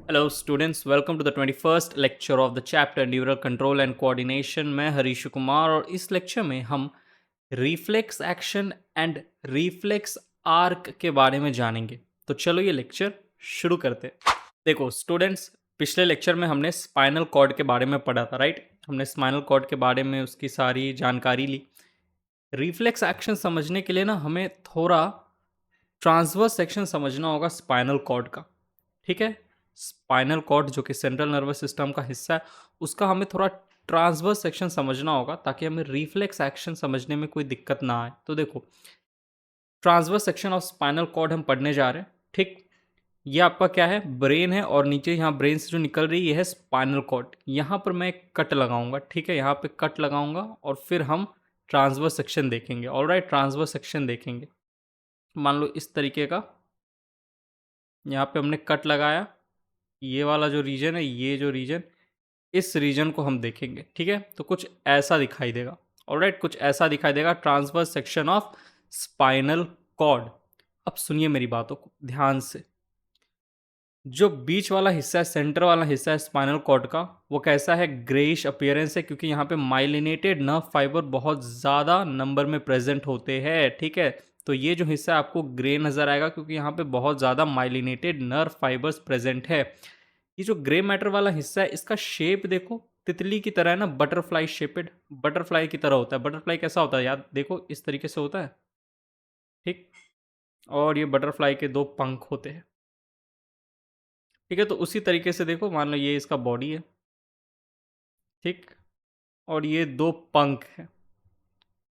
Hello students, welcome to the 21st lecture of the chapter neural control and coordination. मैं हरीश कुमार और इस lecture में हम reflex action and reflex arc के बारे में जानेंगे। तो चलो ये लेक्चर शुरू करते हैं। देखो स्टूडेंट्स, पिछले लेक्चर में हमने स्पाइनल कॉर्ड के बारे में पढ़ा था, राइट। हमने स्पाइनल कॉर्ड के बारे में उसकी सारी जानकारी ली। रिफ्लेक्स एक्शन समझने के लिए ना हमें थोड़ा ट्रांसवर्स सेक्शन समझना होगा स्पाइनल कॉर्ड का, ठीक है। स्पाइनल कॉर्ड जो कि सेंट्रल नर्वस सिस्टम का हिस्सा है, उसका हमें थोड़ा ट्रांसवर्स सेक्शन समझना होगा ताकि हमें रिफ्लेक्स एक्शन समझने में कोई दिक्कत ना आए। तो देखो, transverse section of spinal cord हम पढ़ने जा रहे हैं, ठीक। ये आपका क्या है, ब्रेन है, और नीचे यहाँ ब्रेन से जो निकल रही है ये है स्पाइनल कॉर्ड। यहाँ पर मैं एक कट लगाऊंगा, ठीक है, यहाँ पे कट लगाऊंगा और फिर हम ट्रांसवर्स सेक्शन देखेंगे। ऑलराइट, ट्रांसवर्स सेक्शन देखेंगे। मान लो इस तरीके का, यहाँ पे हमने कट लगाया, ये वाला जो रीजन है, ये जो रीजन, इस रीजन को हम देखेंगे, ठीक है। तो कुछ ऐसा दिखाई देगा। ऑलराइट, कुछ ऐसा दिखाई देगा, transverse section of spinal cord. अब सुनिए मेरी बातों को ध्यान से। जो बीच वाला हिस्सा है, सेंटर वाला हिस्सा है स्पाइनल कॉर्ड का, वो कैसा है, ग्रेइश अपीयरेंस है, क्योंकि यहाँ पे माइलिनेटेड नर्व फाइबर बहुत ज़्यादा नंबर में प्रेजेंट होते हैं, ठीक है। तो ये जो हिस्सा है आपको ग्रे नज़र आएगा क्योंकि यहाँ पे बहुत ज़्यादा माइलिनेटेड नर्व फाइबर्स प्रेजेंट है। ये जो ग्रे मैटर वाला हिस्सा है, इसका शेप देखो, तितली की तरह है ना, बटरफ्लाई शेपेड, बटरफ्लाई की तरह होता है। बटरफ्लाई कैसा होता है याद देखो, इस तरीके से होता है, ठीक। और ये बटरफ्लाई के दो पंख होते हैं, ठीक है। तो उसी तरीके से देखो, मान लो ये इसका बॉडी है, ठीक, और ये दो पंख है।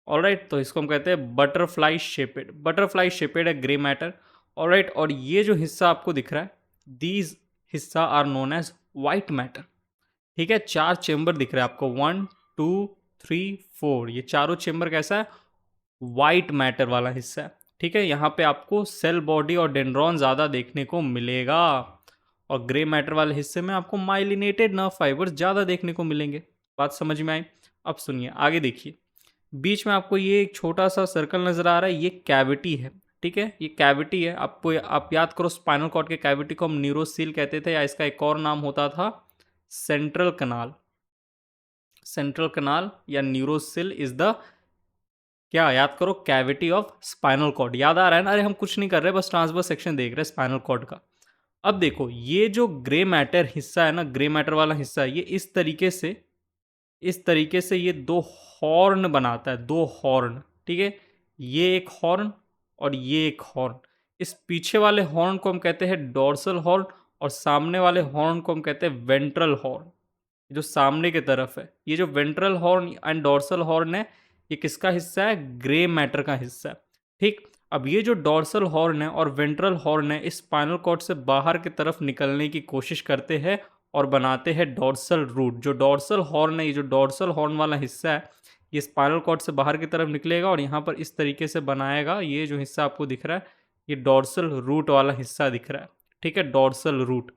ऑलराइट, तो इसको हम कहते हैं बटरफ्लाई शेपेड। बटरफ्लाई शेपेड है ग्रे मैटर। ऑलराइट, और ये जो हिस्सा आपको दिख रहा है, दीज हिस्सा are known as white matter, ठीक है। चार चेंबर दिख रहे हैं आपको, 1 2 3 4। ये चारों चेंबर कैसा है, वाइट मैटर वाला हिस्सा है, ठीक है। यहाँ पे आपको सेल बॉडी और डेंड्रॉन ज़्यादा देखने को मिलेगा, और ग्रे मैटर वाले हिस्से में आपको माइलिनेटेड नर्व फाइबर्स ज़्यादा देखने को मिलेंगे। बात समझ में आई। अब सुनिए आगे देखिए, बीच में आपको ये एक छोटा सा सर्कल नज़र आ रहा है, ये कैविटी है, ठीक है। ये कैविटी है, आपको आप याद करो, स्पाइनल कॉर्ड के कैविटी को हम न्यूरोसील कहते थे, या इसका एक और नाम होता था सेंट्रल कनाल। सेंट्रल कनाल या न्यूरोसिल इज द, क्या याद करो, कैविटी ऑफ स्पाइनल कॉर्ड। याद आ रहा है ना, अरे हम कुछ नहीं कर रहे, बस ट्रांसवर्स सेक्शन देख रहे हैं स्पाइनल कॉर्ड का। अब देखो, ये जो ग्रे मैटर हिस्सा है ना, ग्रे मैटर वाला हिस्सा, ये इस तरीके से ये दो हॉर्न बनाता है, दो हॉर्न, ठीक है। ये एक हॉर्न और ये एक हॉर्न। इस पीछे वाले हॉर्न को हम कहते हैं डोर्सल हॉर्न, और सामने वाले हॉर्न को हम कहते हैं वेंट्रल हॉर्न, जो सामने की तरफ है। ये जो ventral horn and dorsal horn है, ये किसका हिस्सा है, ग्रे मैटर का हिस्सा है, ठीक। अब ये जो डोर्सल हॉर्न है और वेंट्रल हॉर्न है, इस स्पाइनल कॉर्ड से बाहर की तरफ निकलने की कोशिश करते हैं और बनाते हैं डोर्सल रूट। जो डोर्सल हॉर्न है, ये जो डोर्सल हॉर्न वाला हिस्सा है, ये स्पाइनल कॉर्ड से बाहर की तरफ निकलेगा और यहाँ पर इस तरीके से बनाएगा। ये जो हिस्सा आपको दिख रहा है, ये डोर्सल रूट वाला हिस्सा दिख रहा है, ठीक है, डोर्सल रूट।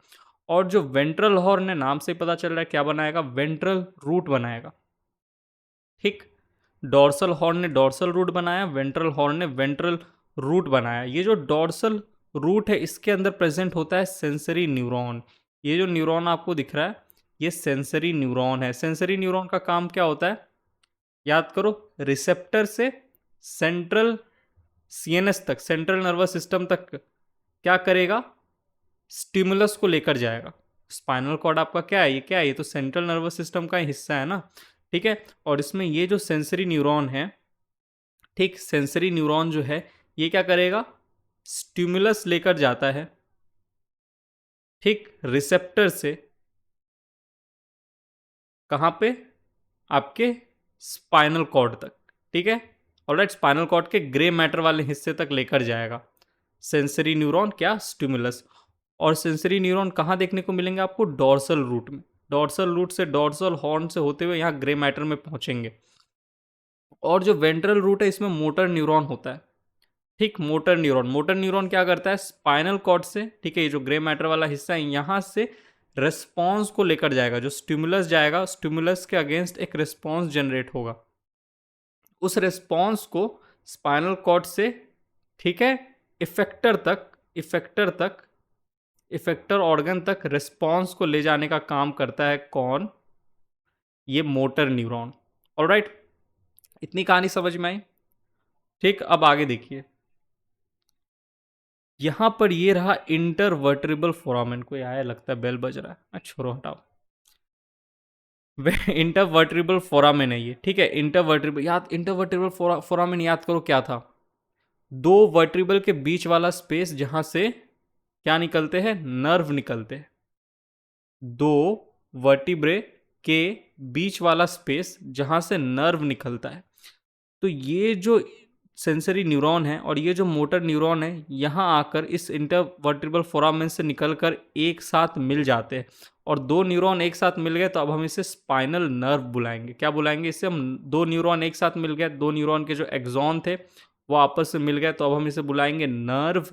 और जो वेंट्रल हॉर्न है, नाम से पता चल रहा है क्या बनाएगा, वेंट्रल रूट बनाएगा, ठीक। डोर्सल हॉर्न ने डोर्सल रूट बनाया, वेंट्रल हॉर्न ने वेंट्रल रूट बनाया। ये जो डोर्सल रूट है, इसके अंदर प्रेजेंट होता है सेंसरी न्यूरॉन। ये जो न्यूरॉन आपको दिख रहा है, ये सेंसरी न्यूरॉन है। सेंसरी न्यूरॉन का काम क्या होता है, याद करो, रिसेप्टर से सेंट्रल सीएनएस तक, सेंट्रल नर्वस सिस्टम तक क्या करेगा, स्टिमुलस को लेकर जाएगा। स्पाइनल कॉर्ड आपका क्या है, ये क्या है, ये तो सेंट्रल नर्वस सिस्टम का हिस्सा है ना, ठीक है। और इसमें ये जो सेंसरी न्यूरॉन है, ठीक, सेंसरी न्यूरॉन जो है, ये क्या करेगा, स्टिमुलस लेकर जाता है, ठीक, रिसेप्टर से कहाँ पे, आपके स्पाइनल कॉर्ड तक, ठीक है। ऑलराइट, स्पाइनल कॉर्ड के ग्रे मैटर वाले हिस्से तक लेकर जाएगा सेंसरी न्यूरॉन, क्या, स्टिमुलस। और सेंसरी न्यूरॉन कहाँ देखने को मिलेंगे आपको, डोर्सल रूट में। डोर्सल रूट से, डोर्सल हॉर्न से होते हुए यहाँ ग्रे मैटर में पहुंचेंगे। और जो वेंट्रल रूट है, इसमें मोटर न्यूरॉन होता है, ठीक। मोटर न्यूरॉन, मोटर न्यूरॉन क्या करता है, स्पाइनल कॉर्ड से, ठीक है, ये जो ग्रे मैटर वाला हिस्सा है, यहाँ से रेस्पॉन्स को लेकर जाएगा। जो स्टिमुलस जाएगा, स्टिमुलस के अगेंस्ट एक रेस्पॉन्स जनरेट होगा। उस रेस्पॉन्स को स्पाइनल कॉर्ड से, ठीक है, इफेक्टर तक इफेक्टर ऑर्गन तक रिस्पॉन्स को ले जाने का काम करता है कौन? ये मोटर न्यूरॉन। ऑलराइट, इतनी कहानी समझ में आई? ठीक, अब आगे देखिए, यहां पर ये रहा इंटरवर्टेब्रल फोरामेन। कोई आया लगता है, बेल बज रहा है, छोड़ो हटाओ। इंटरवर्टेब्रल फोरामेन है ये, ठीक है। इंटरवर्टेब्रल याद, इंटरवर्टेब्रल फोरामेन याद करो क्या था? दो वर्टिब्रल के बीच वाला स्पेस जहां से क्या निकलते हैं? नर्व निकलते हैं। दो वर्टिब्रे के बीच वाला स्पेस जहां से नर्व निकलता है। तो ये जो सेंसरी न्यूरॉन है और ये जो मोटर न्यूरॉन है, यहाँ आकर इस इंटरवर्टिब्रल फोरामेन से निकलकर एक साथ मिल जाते हैं। और दो न्यूरॉन एक साथ मिल गए तो अब हम इसे स्पाइनल नर्व बुलाएंगे। क्या बुलाएंगे इसे हम? दो न्यूरॉन एक साथ मिल गए, दो न्यूरॉन के जो एक्सॉन थे वो आपस में मिल गए, तो अब हम इसे बुलाएंगे नर्व।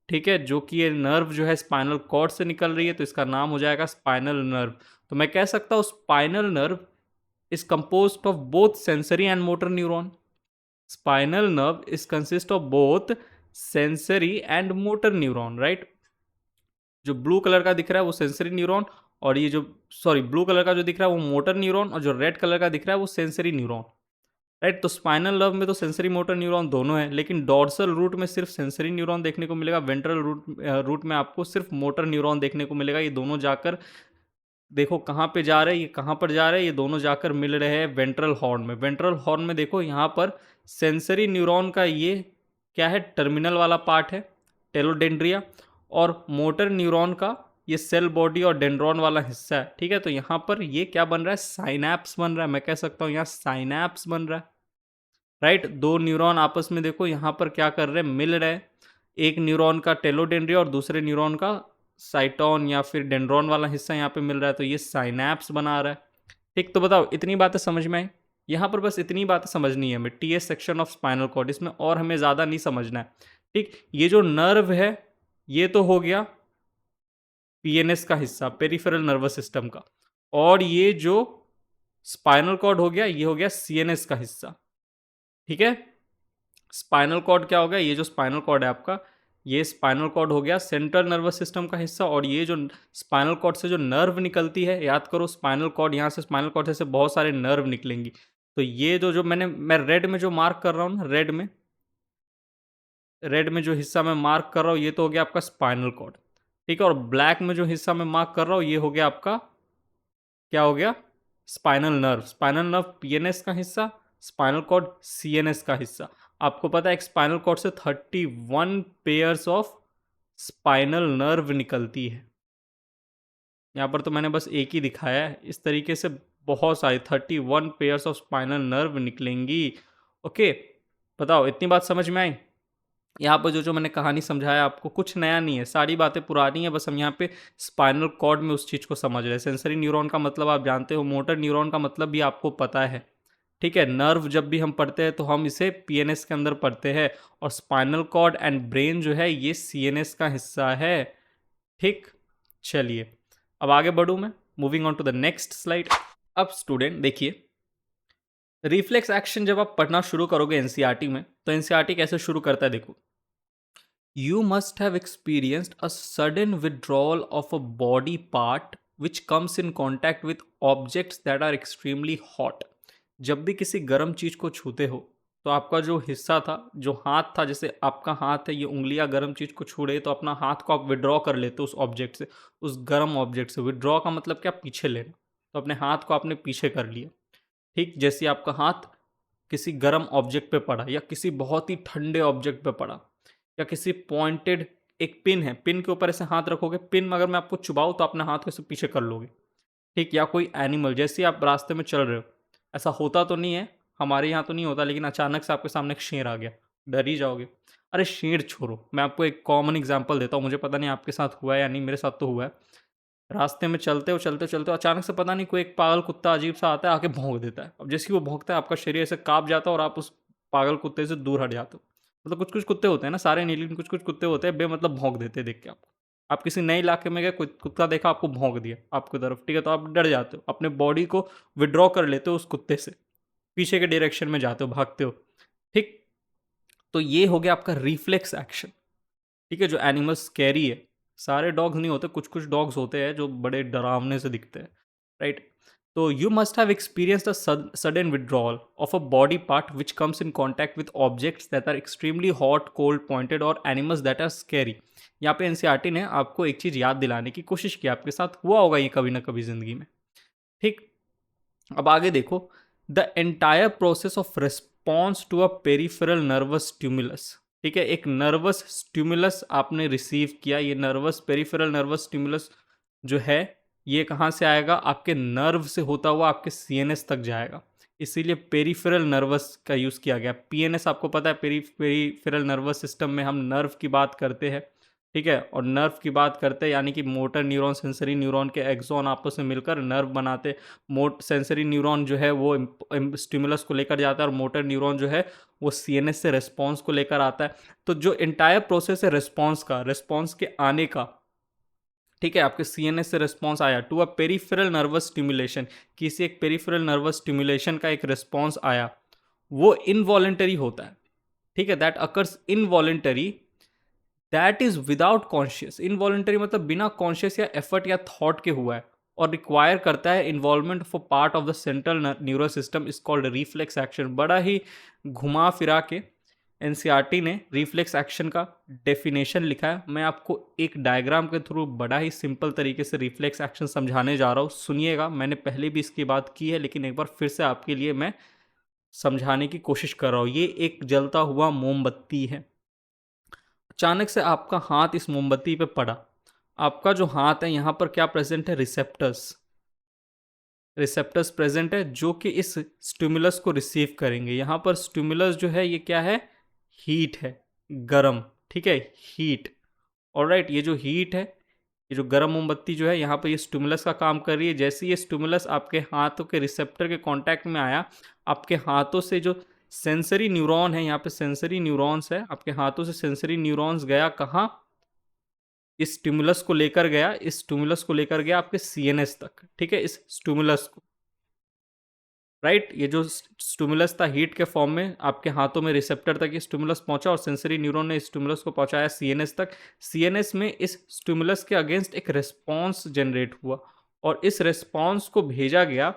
ठीक है, जो कि ये नर्व जो है स्पाइनल कॉर्ड से निकल रही है, तो इसका नाम हो जाएगा स्पाइनल नर्व। तो मैं कह सकता हूँ spinal nerve is composed of both sensory and motor neuron. Spinal nerve is consist of both sensory and motor neuron, right? जो ब्लू कलर का दिख रहा है वो सेंसरी न्यूरॉन, और ये जो ब्लू कलर का जो दिख रहा है वो मोटर न्यूरॉन, और जो रेड कलर का दिख रहा है वो सेंसरी न्यूरॉन, राइट? तो स्पाइनल नर्व में तो सेंसरी मोटर न्यूरॉन दोनों है, लेकिन डॉर्सल रूट में सिर्फ सेंसरी न्यूरॉन देखने को मिलेगा। वेंट्रल रूट में आपको सिर्फ मोटर न्यूरॉन देखने को मिलेगा। ये दोनों जाकर देखो कहाँ पे जा रहे हैं, ये कहाँ पर जा रहे हैं, ये दोनों जाकर मिल रहे हैं वेंट्रल हॉर्न में। वेंट्रल हॉर्न में देखो यहाँ पर सेंसरी न्यूरॉन का ये क्या है? टर्मिनल वाला पार्ट है, टेलोडेंड्रिया। और मोटर न्यूरॉन का ये सेल बॉडी और डेंड्रॉन वाला हिस्सा है, ठीक है। तो यहाँ पर ये क्या बन रहा है? साइनैप्स बन रहा है। मैं कह सकता हूँ यहाँ साइनैप्स बन रहा है, राइट? दो न्यूरॉन आपस में देखो यहाँ पर क्या कर रहे हैं? मिल रहे हैं। एक न्यूरॉन का टेलोडेंड्रिया और दूसरे न्यूरॉन का साइटॉन या फिर डेंड्रॉन वाला हिस्सा यहाँ पे मिल रहा है, तो ये साइनैप्स बना रहा है। ठीक, तो बताओ इतनी बातें समझ में आई? यहाँ पर बस इतनी बातें समझनी है हमें, TS section of spinal cord, इसमें और हमें ज़्यादा नहीं समझना है। ठीक, ये जो नर्व है ये तो हो गया पीएनएस का हिस्सा, पेरिफेरल नर्वस सिस्टम का, और ये जो स्पाइनल कॉर्ड हो गया ये हो गया सीएनएस का हिस्सा, ठीक है। स्पाइनल कॉर्ड क्या हो गया? ये जो स्पाइनल कॉर्ड है आपका, ये स्पाइनल कॉर्ड हो गया सेंट्रल नर्वस सिस्टम का हिस्सा। और ये जो स्पाइनल कॉर्ड से जो नर्व निकलती है, याद करो स्पाइनल कॉर्ड, यहाँ से स्पाइनल कॉर्ड से बहुत सारे नर्व निकलेंगी। तो ये जो मैं रेड में जो मार्क कर रहा हूँ ना, रेड में जो हिस्सा मैं मार्क कर रहा हूँ ये तो हो गया आपका स्पाइनल कॉर्ड, ठीक है। और ब्लैक में जो हिस्सा मैं मार्क कर रहा हूँ ये हो गया आपका, क्या हो गया? Spinal nerve. Spinal nerve PNS का हिस्सा, स्पाइनल कॉर्ड सीएनएस का हिस्सा। आपको पता है एक स्पाइनल कॉर्ड से 31 पेयर्स ऑफ स्पाइनल नर्व निकलती है। यहाँ पर तो मैंने बस एक ही दिखाया है, इस तरीके से बहुत सारी 31 पेयर्स ऑफ स्पाइनल नर्व निकलेंगी। ओके, बताओ इतनी बात समझ में आई? यहाँ पर जो जो मैंने कहानी समझाया आपको कुछ नया नहीं है, सारी बातें पुरानी है, बस हम यहाँ पे स्पाइनल कॉर्ड में उस चीज़ को समझ रहे हैं। सेंसरी न्यूरॉन का मतलब आप जानते हो, मोटर न्यूरॉन का मतलब भी आपको पता है, ठीक है। नर्व जब भी हम पढ़ते हैं तो हम इसे पीएनएस के अंदर पढ़ते हैं, और स्पाइनल कॉर्ड एंड ब्रेन जो है ये सीएनएस का हिस्सा है, ठीक। चलिए अब आगे बढ़ूँ मैं, moving on to the next slide. अब स्टूडेंट देखिए, रिफ्लेक्स एक्शन जब आप पढ़ना शुरू करोगे एनसीईआरटी में, तो एनसीईआरटी कैसे शुरू करता है देखो, you must have experienced a sudden withdrawal of a body part which comes in contact with objects that are extremely hot। जब भी किसी गर्म चीज को छूते हो तो आपका जो हिस्सा था, जो हाथ था, जैसे आपका हाथ है, ये उंगलियां गर्म चीज को छू रही, तो अपना हाथ को आप विड्रॉ कर लेते हो उस ऑब्जेक्ट से, उस गर्म ऑब्जेक्ट से। विड्रॉ का मतलब क्या? पीछे लेना। तो अपने हाथ को आपने पीछे कर लिया, ठीक। जैसे आपका हाथ किसी गर्म ऑब्जेक्ट पे पड़ा, या किसी बहुत ही ठंडे ऑब्जेक्ट पे पड़ा, या किसी पॉइंटेड, एक पिन है, पिन के ऊपर ऐसे हाथ रखोगे, पिन में अगर मैं आपको चुबाऊँ तो अपने हाथ को ऐसे पीछे कर लोगे, ठीक। या कोई एनिमल, जैसे आप रास्ते में चल रहे हो, ऐसा होता तो नहीं है, हमारे यहाँ तो नहीं होता, लेकिन अचानक से आपके सामने एक शेर आ गया, डर ही जाओगे। अरे शेर छोड़ो, मैं आपको एक कॉमन एग्जाम्पल देता हूँ, मुझे पता नहीं आपके साथ हुआ है या नहीं, मेरे साथ तो हुआ है। रास्ते में चलते हो अचानक से पता नहीं कोई एक पागल कुत्ता अजीब सा आता है, आके भौंक देता है। अब जैसे ही वो भौंकता है आपका शरीर ऐसे कांप जाता है और आप उस पागल कुत्ते से दूर हट जाते हो। मतलब कुछ कुछ कुत्ते होते हैं ना, सारे नहीं, लेकिन कुछ कुछ कुत्ते होते हैं बेमतलब भौंक देते हैं देख के आपको। आप किसी नए इलाके में गए, कोई कुत्ता देखा, आपको भौंक दिया आपकी तरफ, ठीक है, तो आप डर जाते हो, अपने बॉडी को विड्रॉ कर लेते हो उस कुत्ते से, पीछे के डायरेक्शन में जाते हो, भागते हो, ठीक। तो ये हो गया आपका रिफ्लेक्स एक्शन, ठीक है। जो एनिमल स्कैरी है, सारे डॉग्स नहीं होते, कुछ कुछ डॉग्स होते हैं जो बड़े डरावने से दिखते हैं, राइट? तो you must have experience the sudden withdrawal of a body part which comes in contact with objects that are extremely hot, cold, pointed और एनिमल्स दैट आर स्कैरी। यहाँ पे एनसीईआरटी ने आपको एक चीज़ याद दिलाने की कोशिश की, आपके साथ हुआ होगा ये कभी ना कभी ज़िंदगी में, ठीक? अब आगे देखो, the entire process of response to a peripheral nervous stimulus, ठीक है? एक नर्वस स्टिमुलस आपने रिसीव किया, ये नर्वस पेरिफेरल नर्वस स्टिमुलस जो है ये कहाँ से आएगा? आपके नर्व से होता हुआ आपके सीएनएस तक जाएगा, इसीलिए पेरिफेरल नर्वस का यूज़ किया गया। पीएनएस आपको पता है, पेरिफेरल नर्वस सिस्टम में हम नर्व की बात करते हैं, ठीक है? और नर्व की बात करते हैं यानी कि मोटर न्यूरॉन, सेंसरी न्यूरॉन के एक्सॉन आपस में मिलकर नर्व बनाते। सेंसरी न्यूरॉन जो है वो स्टिमुलस को लेकर जाता है और मोटर न्यूरॉन जो है वो सीएनएस से रिस्पॉन्स को लेकर आता है। तो जो इंटायर प्रोसेस है रिस्पॉन्स का, रिस्पॉन्स के आने का, ठीक है, आपके सीएनएस से रिस्पॉन्स आया to a peripheral nervous stimulation, किसी एक पेरिफेरल नर्वस स्टिमुलेशन का एक रिस्पॉन्स आया, वो इनवॉलेंटरी होता है, ठीक है? That occurs involuntary, that is without conscious. Involuntary मतलब बिना कॉन्शियस या एफर्ट या थॉट के हुआ है और रिक्वायर करता है involvement of a part of the central neural system, is called reflex action. बड़ा ही घुमा फिरा के एनसीईआरटी ने रिफ्लेक्स एक्शन का डेफिनेशन लिखा है। मैं आपको एक डायग्राम के थ्रू बड़ा ही सिंपल तरीके से रिफ्लेक्स एक्शन समझाने जा रहा हूँ, सुनिएगा। मैंने पहले भी इसकी बात की है लेकिन एक बार फिर से आपके लिए मैं समझाने की कोशिश कर रहा हूँ। ये एक जलता हुआ मोमबत्ती है, अचानक से आपका हाथ इस मोमबत्ती पे पड़ा। आपका जो हाथ है यहाँ पर क्या प्रेजेंट है? रिसेप्टर्स, रिसेप्टर्स प्रेजेंट है जो कि इस स्टिमुलस को रिसीव करेंगे। यहाँ पर स्टिमुलस जो है ये क्या है? हीट है, गरम, ठीक है, हीट। ऑलराइट, ये जो हीट है, ये जो गरम मोमबत्ती जो है यहाँ पर ये स्टिमुलस का काम कर रही है। जैसे ये स्टिमुलस आपके हाथों के रिसेप्टर के कांटेक्ट में आया, आपके हाथों से जो सेंसरी न्यूरॉन है, यहाँ पे सेंसरी न्यूरॉन्स है, आपके हाथों से सेंसरी न्यूरॉन्स गया कहाँ? इस स्टिमुलस को लेकर गया, इस स्टिमुलस को लेकर गया आपके सीएनएस तक, ठीक है? इस स्टिमुलस को, राइट, ये जो स्टिमुलस था हीट के फॉर्म में आपके हाथों में रिसेप्टर तक ये स्टिमुलस पहुंचा और सेंसरी न्यूरॉन ने स्टिमुलस को पहुंचाया सीएनएस तक। सीएनएस में इस स्टिमुलस के अगेंस्ट एक रिस्पॉन्स जनरेट हुआ और इस रिस्पॉन्स को भेजा गया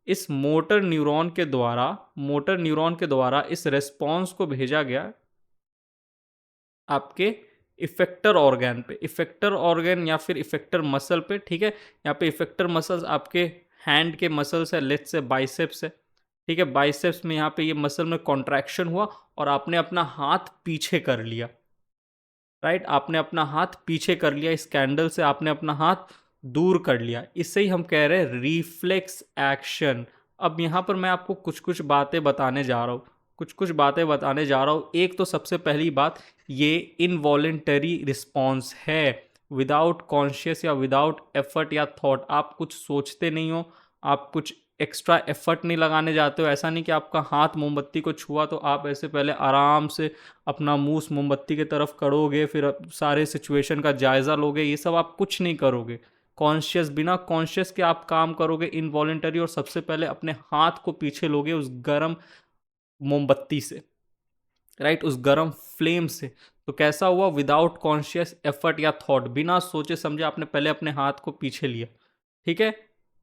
इस मोटर न्यूरॉन के द्वारा, मोटर न्यूरॉन के द्वारा इस रिस्पॉन्स को भेजा गया आपके इफेक्टर ऑर्गन पे, इफेक्टर ऑर्गन या फिर इफेक्टर मसल पे, ठीक है? यहाँ पे इफेक्टर मसल्स आपके हैंड के मसल्स है, लेट्स से बाइसेप्स है, ठीक है? बाइसेप्स में यहाँ पे ये मसल में कॉन्ट्रैक्शन हुआ और आपने अपना हाथ पीछे कर लिया, राइट? आपने अपना हाथ पीछे कर लिया, इस कैंडल से आपने अपना हाथ दूर कर लिया, इससे ही हम कह रहे हैं रिफ्लेक्स एक्शन। अब यहाँ पर मैं आपको कुछ कुछ बातें बताने जा रहा हूँ, कुछ कुछ बातें बताने जा रहा हूँ। एक तो सबसे पहली बात, ये इनवॉलेंटरी रिस्पॉन्स है, विदाउट कॉन्शियस या विदाउट एफर्ट या थॉट। आप कुछ सोचते नहीं हो, आप कुछ एक्स्ट्रा एफर्ट नहीं लगाने जाते हो। ऐसा नहीं कि आपका हाथ मोमबत्ती को छुआ तो आप ऐसे पहले आराम से अपना मुंह उस मोमबत्ती की तरफ करोगे, फिर सारे सिचुएशन का जायज़ा लोगे, ये सब आप कुछ नहीं करोगे। कॉन्शियस, बिना कॉन्शियस के आप काम करोगे इनवॉलेंटरी, और सबसे पहले अपने हाथ को पीछे लोगे उस गर्म मोमबत्ती से, राइट, उस गर्म फ्लेम से। तो कैसा हुआ? विदाउट कॉन्शियस एफर्ट या थॉट, बिना सोचे समझे आपने पहले अपने हाथ को पीछे लिया, ठीक है?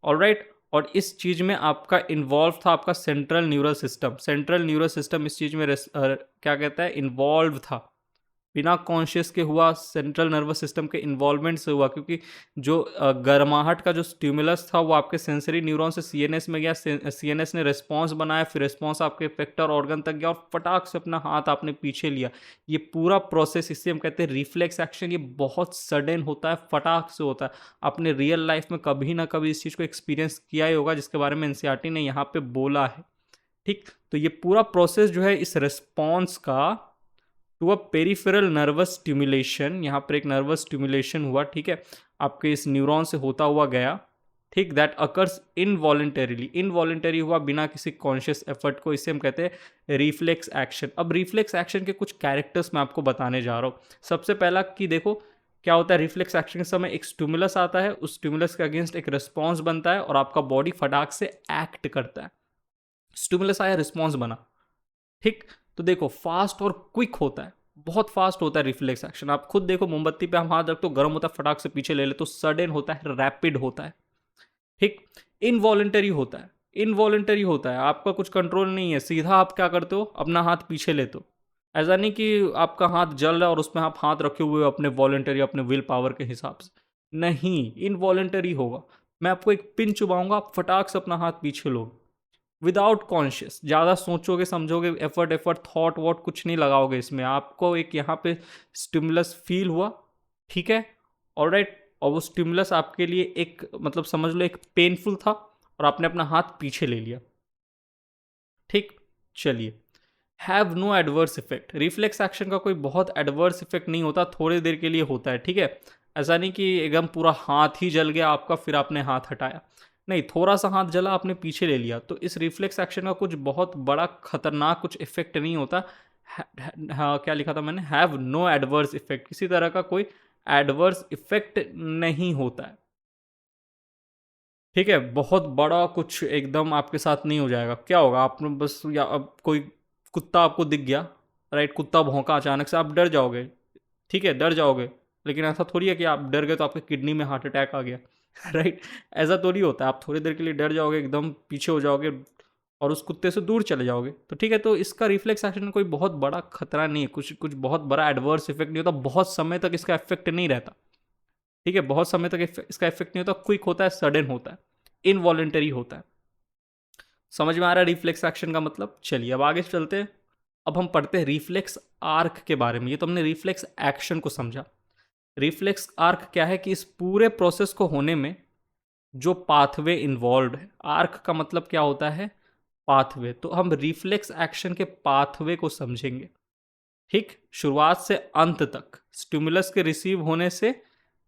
ऑलराइट, और इस चीज में आपका इन्वॉल्व था आपका central neural system. Central neural system इस चीज में क्या कहता है? इन्वॉल्व था, बिना कॉन्शियस के हुआ, सेंट्रल नर्वस सिस्टम के इन्वॉल्वमेंट से हुआ, क्योंकि जो गर्माहट का जो स्टिमुलस था वो आपके सेंसरी न्यूरॉन से सीएनएस में गया, सीएनएस ने रिस्पॉन्स बनाया, फिर रिस्पॉन्स आपके इफेक्टर ऑर्गन तक गया और फटाक से अपना हाथ आपने पीछे लिया। ये पूरा प्रोसेस, इससे हम कहते हैं रिफ्लेक्स एक्शन। ये बहुत सडन होता है, फटाक से होता है। आपने रियल लाइफ में कभी ना कभी इस चीज़ को एक्सपीरियंस किया ही होगा, जिसके बारे में एनसीईआरटी ने यहाँ पे बोला है, ठीक? तो ये पूरा प्रोसेस जो है इस रिस्पॉन्स का to a peripheral nervous stimulation, यहाँ पर एक नर्वस स्टिमुलेशन हुआ, ठीक है, आपके इस न्यूरॉन से होता हुआ गया, ठीक, दैट अकर्स इनवॉलेंटरीली, इनवॉलेंटरी हुआ बिना किसी कॉन्शियस एफर्ट को, इसे हम कहते हैं रिफ्लेक्स एक्शन। अब रिफ्लेक्स एक्शन के कुछ कैरेक्टर्स मैं आपको बताने जा रहा हूँ। सबसे पहला कि देखो क्या होता है, रिफ्लेक्स एक्शन के समय एक स्टिमुलस आता है, उस स्टिमुलस के अगेंस्ट एक रिस्पॉन्स बनता है और आपका बॉडी फटाक से एक्ट करता है। स्टिमुलस आया, रिस्पॉन्स बना, ठीक? तो देखो फास्ट और क्विक होता है, बहुत फास्ट होता है रिफ्लेक्स एक्शन। आप खुद देखो, मोमबत्ती पे हम हाथ रखते हो, गर्म होता है, फटाक से पीछे ले ले, तो सडन होता है, रैपिड होता है। ठीक। इनवॉलेंटरी होता है, इनवॉलेंटरी होता है, आपका कुछ कंट्रोल नहीं है, सीधा आप क्या करते हो, अपना हाथ पीछे लेते हो। ऐसा नहीं कि आपका हाथ जल रहा है और उसमें आप हाथ रखे हुए हो अपने वॉलेंटरी, अपने विल पावर के हिसाब से, नहीं, इनवॉलेंटरी होगा। मैं आपको एक पिन चुबाऊंगा, आप फटाक से अपना हाथ पीछे लो, विदाउट कॉन्शियस। ज़्यादा सोचोगे समझोगे, एफर्ट थॉट वॉट कुछ नहीं लगाओगे इसमें, आपको एक यहाँ पे स्टिमुलस फील हुआ, ठीक है, ऑलराइट, और वो स्टिमुलस आपके लिए एक मतलब समझ लो एक पेनफुल था, और आपने अपना हाथ पीछे ले लिया। ठीक। चलिए, have no adverse effect. Reflex action का कोई बहुत एडवर्स इफेक्ट नहीं होता, थोड़ी देर के लिए होता है, ठीक है। ऐसा नहीं कि एकदम पूरा हाथ ही जल गया आपका फिर आपने हाथ हटाया, नहीं, थोड़ा सा हाथ जला, आपने पीछे ले लिया, तो इस रिफ्लेक्स एक्शन का कुछ बहुत बड़ा खतरनाक कुछ इफेक्ट नहीं होता। हाँ, क्या लिखा था मैंने, हैव नो एडवर्स इफेक्ट, किसी तरह का कोई एडवर्स इफेक्ट नहीं होता है, ठीक है। बहुत बड़ा कुछ एकदम आपके साथ नहीं हो जाएगा। क्या होगा, आपने बस, या अब कोई कुत्ता आपको दिख गया, राइट, कुत्ता भौंका अचानक से, आप डर जाओगे, ठीक है, डर जाओगे, लेकिन ऐसा थोड़ी है कि आप डर गए तो आपके किडनी में हार्ट अटैक आ गया, राइट। ऐसा थोड़ी होता है, आप थोड़ी देर के लिए डर जाओगे, एकदम पीछे हो जाओगे और उस कुत्ते से दूर चले जाओगे, तो ठीक है। तो इसका रिफ्लेक्स एक्शन कोई बहुत बड़ा खतरा नहीं है, कुछ कुछ बहुत बड़ा एडवर्स इफेक्ट नहीं होता, बहुत समय तक इसका इफेक्ट नहीं रहता, ठीक है, बहुत समय तक इसका इफेक्ट नहीं होता, क्विक होता है, सडन होता है, इनवॉलेंटरी होता है। समझ में आ रहा है रिफ्लेक्स एक्शन का मतलब। चलिए अब आगे चलते हैं, अब हम पढ़ते हैं रिफ्लेक्स आर्क के बारे में। ये तो हमने रिफ्लेक्स एक्शन को समझा। रिफ्लेक्स आर्क क्या है कि इस पूरे प्रोसेस को होने में जो पाथवे इन्वॉल्व है, आर्क का मतलब क्या होता है, पाथवे, तो हम रिफ्लेक्स एक्शन के पाथवे को समझेंगे, ठीक, शुरुआत से अंत तक, स्टिमुलस के रिसीव होने से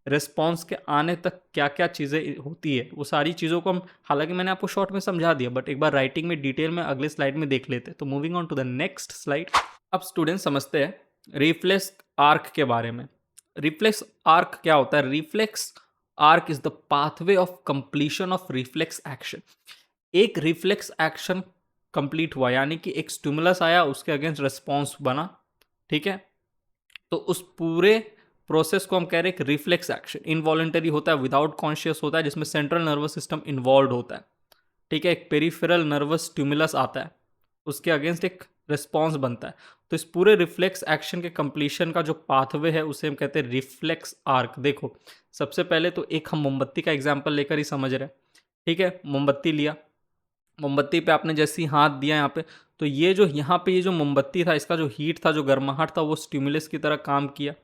रिस्पॉन्स के आने तक क्या क्या चीज़ें होती है, वो सारी चीज़ों को हम, हालांकि मैंने आपको शॉर्ट में समझा दिया, बट एक बार राइटिंग में डिटेल में अगले स्लाइड में देख लेते हैं। तो moving on to the next slide. अब स्टूडेंट समझते हैं रिफ्लेक्स आर्क के बारे में। रिफ्लेक्स आर्क क्या होता है, reflex arc is the pathway of completion of reflex action. एक रिफ्लेक्स एक्शन कंप्लीट हुआ, यानी कि एक स्टिमुलस आया, उसके अगेंस्ट रिस्पॉन्स बना, ठीक है, तो उस पूरे प्रोसेस को हम कह रहे हैं एक रिफ्लेक्स एक्शन। इनवॉलेंटरी होता है, विदाउट कॉन्शियस होता है, जिसमें सेंट्रल नर्वस सिस्टम इन्वॉल्व होता है, ठीक है, एक पेरिफेरल नर्वस स्टिमुलस आता है, उसके अगेंस्ट एक रिस्पॉन्स बनता है। तो इस पूरे रिफ्लेक्स एक्शन के कंप्लीशन का जो पाथवे है उसे हम कहते हैं रिफ्लेक्स आर्क। देखो, सबसे पहले तो एक हम मोमबत्ती का एग्जाम्पल लेकर ही समझ रहे हैं, ठीक है, मोमबत्ती लिया, मोमबत्ती पे आपने जैसे ही हाथ दिया यहाँ पे, तो ये जो यहाँ पे ये जो मोमबत्ती था, इसका जो हीट था, जो गर्माहट था, वो स्टिमुलस की तरह काम किया,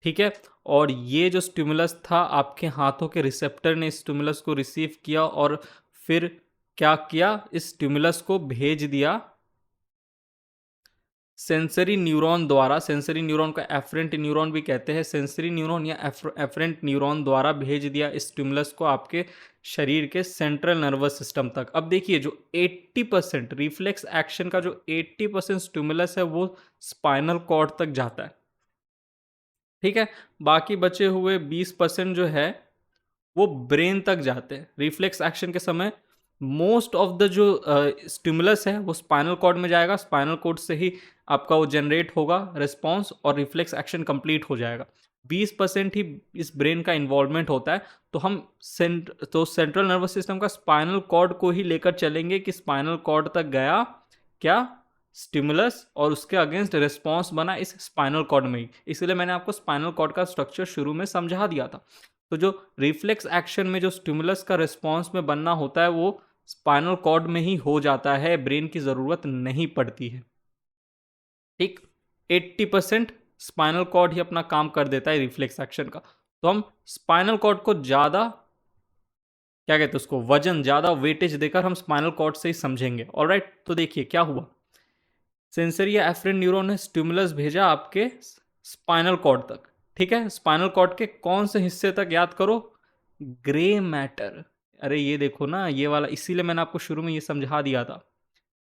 ठीक है, और ये जो स्टिमुलस था, आपके हाथों के रिसेप्टर ने स्टिमुलस को रिसीव किया और फिर क्या किया, इस स्टिमुलस को भेज दिया सेंसरी न्यूरॉन द्वारा। सेंसरी न्यूरॉन का एफरेंट न्यूरॉन भी कहते हैं, सेंसरी न्यूरॉन या एफरेंट न्यूरॉन द्वारा भेज दिया इस स्टिमुलस को आपके शरीर के सेंट्रल नर्वस सिस्टम तक। अब देखिए, जो 80% रिफ्लेक्स एक्शन का जो 80% स्टिमुलस है वो स्पाइनल कॉर्ड तक जाता है, ठीक है, बाकी बचे हुए 20% जो है वो ब्रेन तक जाते हैं। रिफ्लेक्स एक्शन के समय मोस्ट ऑफ द जो स्टिमुलस है वो स्पाइनल कॉर्ड में जाएगा, स्पाइनल कॉर्ड से ही आपका वो जनरेट होगा रिस्पॉन्स और रिफ्लेक्स एक्शन कंप्लीट हो जाएगा। 20% ही इस ब्रेन का इन्वॉल्वमेंट होता है। तो हम सेंट्रल नर्वस सिस्टम का स्पाइनल कॉर्ड को ही लेकर चलेंगे कि स्पाइनल कॉर्ड तक गया क्या, स्टिमुलस, और उसके अगेंस्ट रिस्पॉन्स बना इस स्पाइनल कॉर्ड में ही। इसलिए मैंने आपको स्पाइनल कॉर्ड का स्ट्रक्चर शुरू में समझा दिया था। तो जो रिफ्लेक्स एक्शन में जो स्टिमुलस का रिस्पॉन्स में बनना होता है वो स्पाइनल कॉर्ड में ही हो जाता है, ब्रेन की ज़रूरत नहीं पड़ती है, ठीक। 80% स्पाइनल कॉर्ड ही अपना काम कर देता है रिफ्लेक्स एक्शन का। तो हम स्पाइनल कॉर्ड को ज़्यादा क्या कहते हैं, उसको वजन, ज़्यादा वेटेज देकर हम स्पाइनल कॉर्ड से ही समझेंगे, ऑलराइट। तो देखिए क्या हुआ, सेंसरी या एफरेंट न्यूरॉन ने स्टिमुलस भेजा आपके स्पाइनल कॉर्ड तक, ठीक है, स्पाइनल कॉर्ड के कौन से हिस्से तक, याद करो, ग्रे मैटर। अरे ये देखो ना, ये वाला, इसीलिए मैंने आपको शुरू में ये समझा दिया था,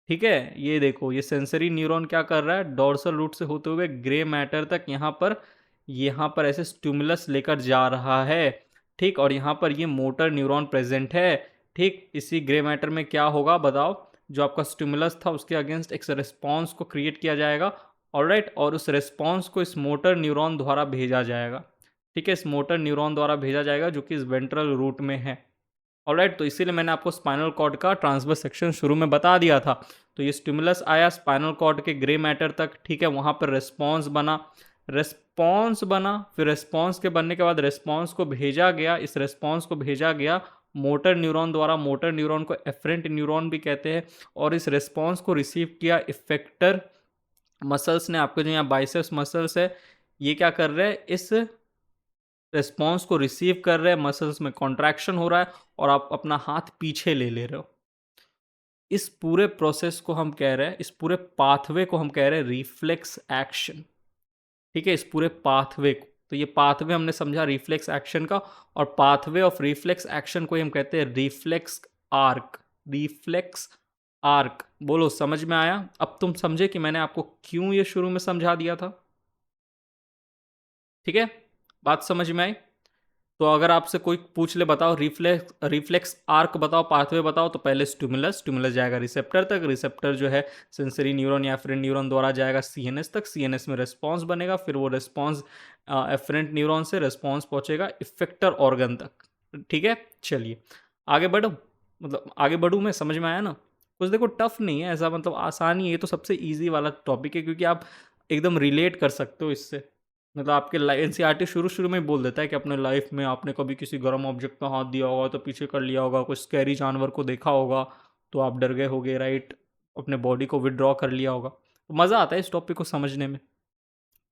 ठीक है। ये देखो, ये सेंसरी न्यूरॉन क्या कर रहा है, डोर्सल रूट से होते हुए ग्रे मैटर तक यहाँ पर ऐसे स्टिमुलस लेकर जा रहा है, ठीक, और यहाँ पर ये मोटर न्यूरॉन प्रेजेंट है, ठीक। इसी ग्रे मैटर में क्या होगा बताओ, जो आपका स्टिमुलस था उसके अगेंस्ट एक रिस्पॉन्स को क्रिएट किया जाएगा ऑलराइट, और उस रिस्पॉन्स को इस मोटर न्यूरॉन द्वारा भेजा जाएगा। ठीक है, इस मोटर न्यूरॉन द्वारा भेजा जाएगा जो कि इस वेंट्रल रूट में है। ऑलराइट, तो इसीलिए मैंने आपको स्पाइनल कॉर्ड का ट्रांसवर्स सेक्शन शुरू में बता दिया था। तो ये स्टिमुलस आया स्पाइनल कॉर्ड के ग्रे मैटर तक, ठीक है, वहां पर रिस्पॉन्स बना, फिर रिस्पॉन्स के बनने के बाद रिस्पॉन्स को भेजा गया, इस रिस्पॉन्स को भेजा गया मोटर न्यूरॉन द्वारा। मोटर न्यूरॉन को एफरेंट न्यूरॉन भी कहते हैं। और इस रिस्पॉन्स को रिसीव किया इफेक्टर मसल्स ने। आपके जो यहाँ बाइसेप्स मसल्स है, ये क्या कर रहे हैं, इस रिस्पॉन्स को रिसीव कर रहे हैं, मसल्स में कॉन्ट्रैक्शन हो रहा है और आप अपना हाथ पीछे ले ले रहे हो। इस पूरे प्रोसेस को हम कह रहे हैं, इस पूरे पाथवे को हम कह रहे हैं रिफ्लेक्स एक्शन। ठीक है, इस पूरे पाथवे को, तो ये पाथवे हमने समझा रिफ्लेक्स एक्शन का, और पाथवे ऑफ रिफ्लेक्स एक्शन को हम कहते हैं रिफ्लेक्स आर्क। रिफ्लेक्स आर्क, बोलो समझ में आया? अब तुम समझे कि मैंने आपको क्यों ये शुरू में समझा दिया था। ठीक है, बात समझ में आई? तो अगर आपसे कोई पूछ ले बताओ रिफ्लेक्स आर्क बताओ, पाथवे बताओ, तो पहले स्टिमुलस जाएगा रिसेप्टर तक, रिसेप्टर जो है सेंसरी न्यूरॉन या एफरेंट न्यूरॉन द्वारा जाएगा सीएनएस तक, सीएनएस में रिस्पॉन्स बनेगा, फिर वो रिस्पॉन्स एफरेंट न्यूरॉन से रिस्पॉन्स पहुंचेगा इफेक्टर ऑर्गन तक। ठीक है, चलिए आगे बढ़ो, मतलब आगे बढ़ूँ मैं, समझ में आया ना? कुछ देखो टफ नहीं है ऐसा, मतलब आसान ही है, ये तो सबसे ईजी वाला टॉपिक है क्योंकि आप एकदम रिलेट कर सकते हो इससे। मतलब आपके एनसीईआरटी शुरू शुरू में बोल देता है कि अपने लाइफ में आपने कभी किसी गर्म ऑब्जेक्ट पे हाथ दिया होगा तो पीछे कर लिया होगा, कुछ स्कैरी जानवर को देखा होगा तो आप डर गए होगे, राइट, अपने बॉडी को विड्रॉ कर लिया होगा। तो मज़ा आता है इस टॉपिक को समझने में।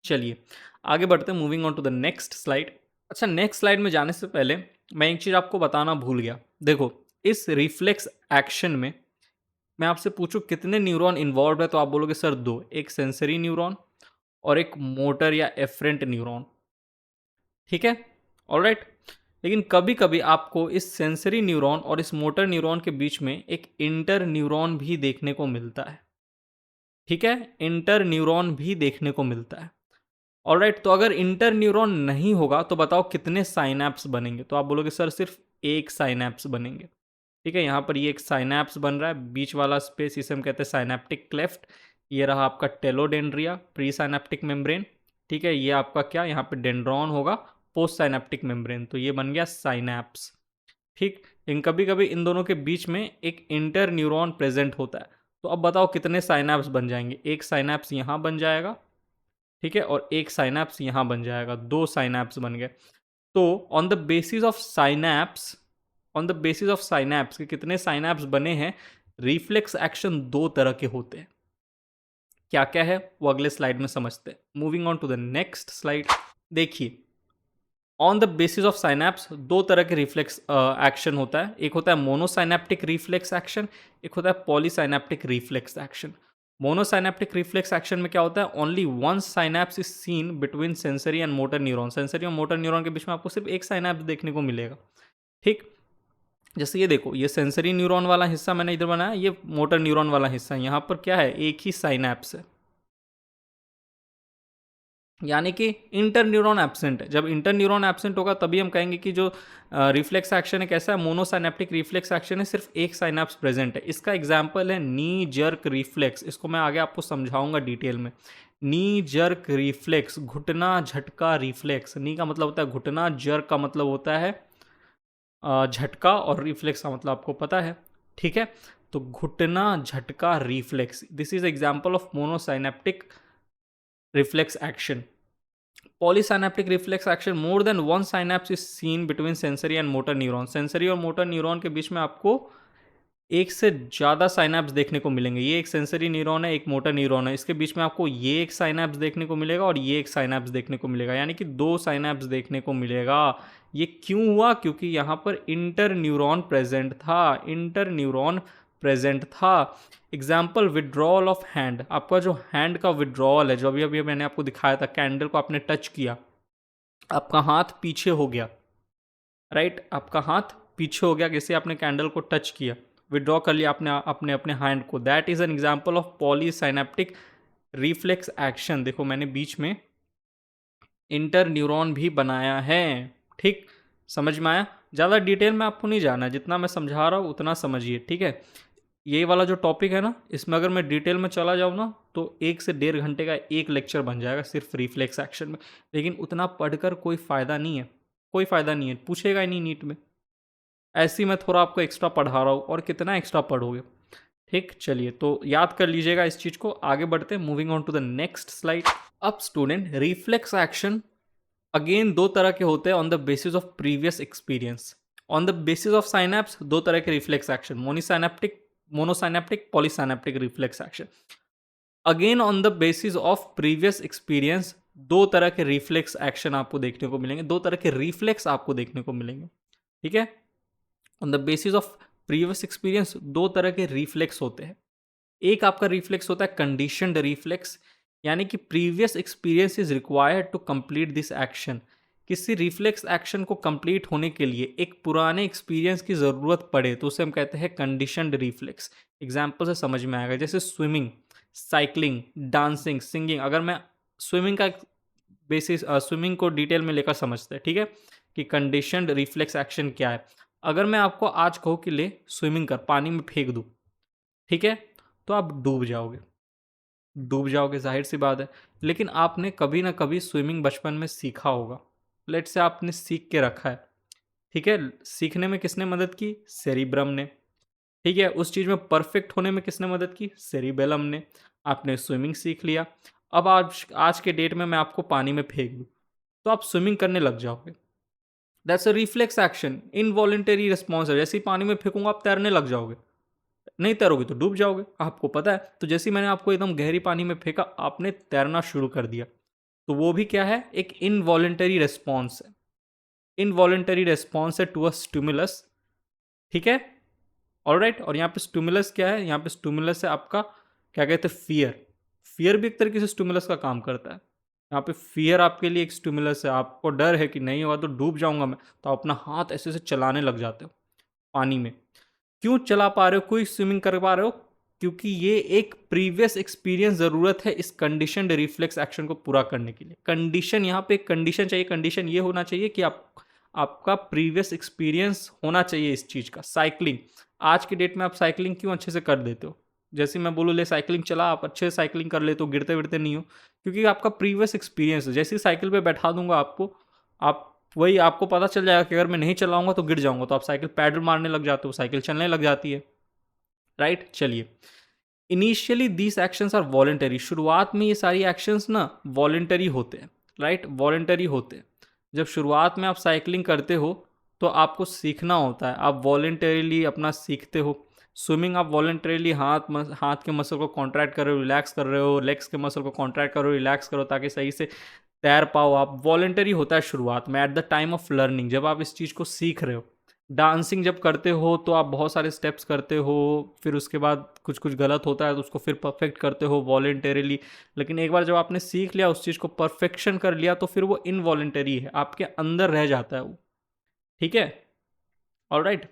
चलिए आगे बढ़ते हैं, moving on to the next slide. अच्छा, नेक्स्ट स्लाइड में जाने से पहले मैं एक चीज़ आपको बताना भूल गया। देखो, इस रिफ्लेक्स एक्शन में मैं आपसे पूछूं कितने न्यूरॉन इन्वॉल्व है, तो आप बोलोगे सर दो, एक सेंसरी न्यूरॉन और एक मोटर या एफरेंट न्यूरॉन। ठीक है, ऑलराइट। लेकिन कभी कभी आपको इस सेंसरी न्यूरॉन और इस मोटर न्यूरॉन के बीच में एक इंटर न्यूरॉन भी देखने को मिलता है। ठीक है, इंटर न्यूरॉन भी देखने को मिलता है। ऑलराइट, तो अगर इंटर न्यूरॉन नहीं होगा तो बताओ कितने साइनैप्स बनेंगे, तो आप बोलोगे सर सिर्फ एक साइनैप्स बनेंगे। ठीक है, यहाँ पर ये एक साइनैप्स बन रहा है, बीच वाला स्पेस इसे हम कहते हैं साइनैप्टिक क्लेफ्ट। ये रहा आपका टेलोडेंड्रिया, प्री साइनैप्टिक मेम्ब्रेन। ठीक है, ये आपका क्या, यहाँ पे डेंड्रॉन होगा, पोस्ट साइनैप्टिक मेम्ब्रेन, तो ये बन गया साइनैप्स। ठीक, इन कभी कभी इन दोनों के बीच में एक इंटर न्यूरॉन प्रेजेंट होता है। तो अब बताओ कितने साइनैप्स बन जाएंगे, एक साइनैप्स यहाँ बन जाएगा, ठीक है, और एक साइनैप्स यहाँ बन जाएगा, दो साइनैप्स बन गए। तो on the basis of synapse, के कितने साइनैप्स बने हैं, रिफ्लेक्स एक्शन दो तरह के होते हैं। क्या क्या है वो अगले स्लाइड में समझते हैं। Moving on to the next slide. देखिए, on the basis of synapse दो तरह के रिफ्लेक्स एक्शन होता है, एक होता है मोनोसाइनैप्टिक रिफ्लेक्स एक्शन, एक होता है पॉलीसाइनैप्टिक रिफ्लेक्स एक्शन। मोनोसाइनैप्टिक रिफ्लेक्स एक्शन में क्या होता है, only one synapse is seen between sensory and motor neuron. Sensory और मोटर न्यूरॉन के बीच में आपको सिर्फ एक साइनैप्स देखने को मिलेगा। ठीक, जैसे ये देखो, ये सेंसरी न्यूरॉन वाला हिस्सा मैंने इधर बनाया, ये मोटर न्यूरॉन वाला हिस्सा है, यहाँ पर क्या है, एक ही साइनैप्स है, यानी कि इंटर न्यूरॉन एब्सेंट है। जब इंटर न्यूरॉन एब्सेंट होगा तभी हम कहेंगे कि जो रिफ्लेक्स एक्शन है कैसा है, मोनोसाइनेप्टिक रिफ्लेक्स एक्शन है, सिर्फ एक साइनैप्स प्रेजेंट है। इसका एग्जांपल है नी जर्क रिफ्लेक्स, इसको मैं आगे आपको समझाऊंगा डिटेल में। नी जर्क रिफ्लेक्स, घुटना झटका रिफ्लेक्स। नी का मतलब होता है घुटना, जर्क का मतलब होता है झटका, और रिफ्लेक्स का मतलब आपको पता है। ठीक है, तो घुटना झटका reflex, this is example of monosynaptic reflex action. Polysynaptic reflex action, more than one synapse is seen between sensory and motor neuron. Sensory और मोटर न्यूरॉन के बीच में आपको एक से ज़्यादा साइनैप्स देखने को मिलेंगे। ये एक सेंसरी न्यूरॉन है, एक मोटर न्यूरॉन है, इसके बीच में आपको ये एक साइनैप्स देखने को मिलेगा और ये एक साइनैप्स देखने को मिलेगा, यानी कि दो साइनैप्स देखने को मिलेगा। ये क्यों हुआ, क्योंकि यहाँ पर इंटर न्यूरॉन प्रेजेंट था, इंटर न्यूरॉन प्रेजेंट था। Example, withdrawal of hand. आपका जो हैंड का विड्रॉल है, जो अभी अभी मैंने आपको दिखाया था, कैंडल को आपने टच किया, आपका हाथ पीछे हो गया, राइट, आपका हाथ पीछे हो गया, किसी आपने कैंडल को टच किया, विड्रॉ कर लिया आपने अपने अपने हैंड को, that is an example of polysynaptic reflex action. देखो मैंने बीच में इंटर न्यूरॉन भी बनाया है। ठीक, समझ में आया? ज़्यादा डिटेल में आपको नहीं जाना, जितना मैं समझा रहा हूँ उतना समझिए। ठीक है, ये वाला जो टॉपिक है ना, इसमें अगर मैं डिटेल में चला जाऊँ ना तो 1 से 1.5 घंटे का एक लेक्चर बन जाएगा सिर्फ रिफ्लेक्स एक्शन में। लेकिन उतना पढ़कर कोई फ़ायदा नहीं है, कोई फ़ायदा नहीं है, पूछेगा ही नहीं नीट में। ऐसे ही मैं थोड़ा आपको एक्स्ट्रा पढ़ा रहा हूँ, और कितना एक्स्ट्रा पढ़ोगे। ठीक, चलिए तो याद कर लीजिएगा इस चीज़ को। आगे बढ़ते हैं, moving on to the next slide. अब स्टूडेंट, रिफ्लेक्स एक्शन अगेन दो तरह के होते हैं on the basis of previous experience. On the basis of synapse दो तरह के reflex action, monosynaptic polysynaptic reflex action. Again on the basis of previous experience दो तरह के रिफ्लेक्स एक्शन आपको देखने को मिलेंगे, दो तरह के रिफ्लेक्स आपको देखने को मिलेंगे। ठीक है, on the basis of previous experience दो तरह के रिफ्लेक्स होते हैं। एक आपका रिफ्लेक्स होता है कंडीशनड रिफ्लेक्स, यानी कि previous experience is required to complete this action. किसी रिफ्लेक्स एक्शन को कंप्लीट होने के लिए एक पुराने एक्सपीरियंस की ज़रूरत पड़े तो उसे हम कहते हैं कंडीशनड रिफ्लेक्स। एग्जाम्पल से समझ में आएगा, जैसे स्विमिंग, साइकिलिंग, डांसिंग, सिंगिंग। अगर मैं स्विमिंग का बेसिस स्विमिंग को डिटेल में लेकर समझते हैं, ठीक है, कि कंडीशनड रिफ्लेक्स एक्शन क्या है। अगर मैं आपको आज कहूँ कि ले स्विमिंग कर, पानी में फेंक दूँ, ठीक है, तो आप डूब जाओगे, डूब जाओगे, जाहिर सी बात है। लेकिन आपने कभी ना कभी स्विमिंग बचपन में सीखा होगा। लेट से आपने सीख के रखा है, ठीक है। सीखने में किसने मदद की? सेरिब्रम ने। ठीक है, उस चीज़ में परफेक्ट होने में किसने मदद की? सेरिबेलम ने। आपने स्विमिंग सीख लिया। अब आज आज के डेट में मैं आपको पानी में फेंक दूँ तो आप स्विमिंग करने लग जाओगे। That's a reflex action, involuntary response है। जैसे ही पानी में फेंकूंगा आप तैरने लग जाओगे, नहीं तैरोगे तो डूब जाओगे, आपको पता है। तो जैसे ही मैंने आपको एकदम गहरी पानी में फेंका, आपने तैरना शुरू कर दिया। तो वो भी क्या है? एक इनवॉलेंटरी रिस्पॉन्स है। इनवॉलेंटरी रिस्पॉन्स है टू अ स्टिमुलस, ठीक है, ऑलराइट। और यहाँ पे स्टिमुलस क्या है? यहाँ पे स्टिमुलस है आपका, क्या कहते हैं, फियर। फियर भी एक तरीके से स्टिमुलस का काम करता है। यहाँ पे फियर आपके लिए एक स्टिमुलस है। आपको डर है कि नहीं होगा तो डूब जाऊंगा मैं, तो आप अपना हाथ ऐसे ऐसे चलाने लग जाते हो पानी में। क्यों चला पा रहे हो, क्यों स्विमिंग कर पा रहे हो? क्योंकि ये एक प्रीवियस एक्सपीरियंस ज़रूरत है इस कंडीशन रिफ्लेक्स एक्शन को पूरा करने के लिए। कंडीशन, यहाँ पे एक कंडीशन चाहिए। कंडीशन ये होना चाहिए कि आपका प्रीवियस एक्सपीरियंस होना चाहिए इस चीज़ का। साइकिलिंग, आज की डेट में आप साइकिलिंग क्यों अच्छे से कर देते हो? जैसे मैं बोलूँ ले साइकिलिंग चला, आप अच्छे से साइकिलिंग कर लेते हो, गिरते विरते नहीं हो, क्योंकि आपका प्रीवियस एक्सपीरियंस है। जैसे ही साइकिल पे बैठा दूंगा आपको, आप वही आपको पता चल जाएगा कि अगर मैं नहीं चलाऊंगा तो गिर जाऊंगा, तो आप साइकिल पैडल मारने लग जाते हो, साइकिल चलने लग जाती है, राइट। चलिए, initially these actions are voluntary. शुरुआत में ये सारी एक्शंस ना वॉलेंटरी होते हैं, राइट, वॉलेंटरी होते हैं। जब शुरुआत में आप साइकिलिंग करते हो तो आपको सीखना होता है, आप वॉलेंटरीली अपना सीखते हो। स्विमिंग आप वॉलेंटरीली हाथ के मसल को कॉन्ट्रैक्ट कर रहे हो, रिलैक्स कर रहे हो, लेग्स के मसल को कॉन्ट्रैक्ट करो, रिलैक्स करो, ताकि सही से तैर पाओ आप। वॉलेंटरी होता है शुरुआत में, at the time of learning, जब आप इस चीज़ को सीख रहे हो। डांसिंग जब करते हो तो आप बहुत सारे स्टेप्स करते हो, फिर उसके बाद कुछ कुछ गलत होता है तो उसको फिर परफेक्ट करते हो वॉलेंटरीली। लेकिन एक बार जब आपने सीख लिया, उस चीज़ को परफेक्शन कर लिया, तो फिर वो इनवॉलेंटरी है, आपके अंदर रह जाता है वो, ठीक है, ऑलराइट।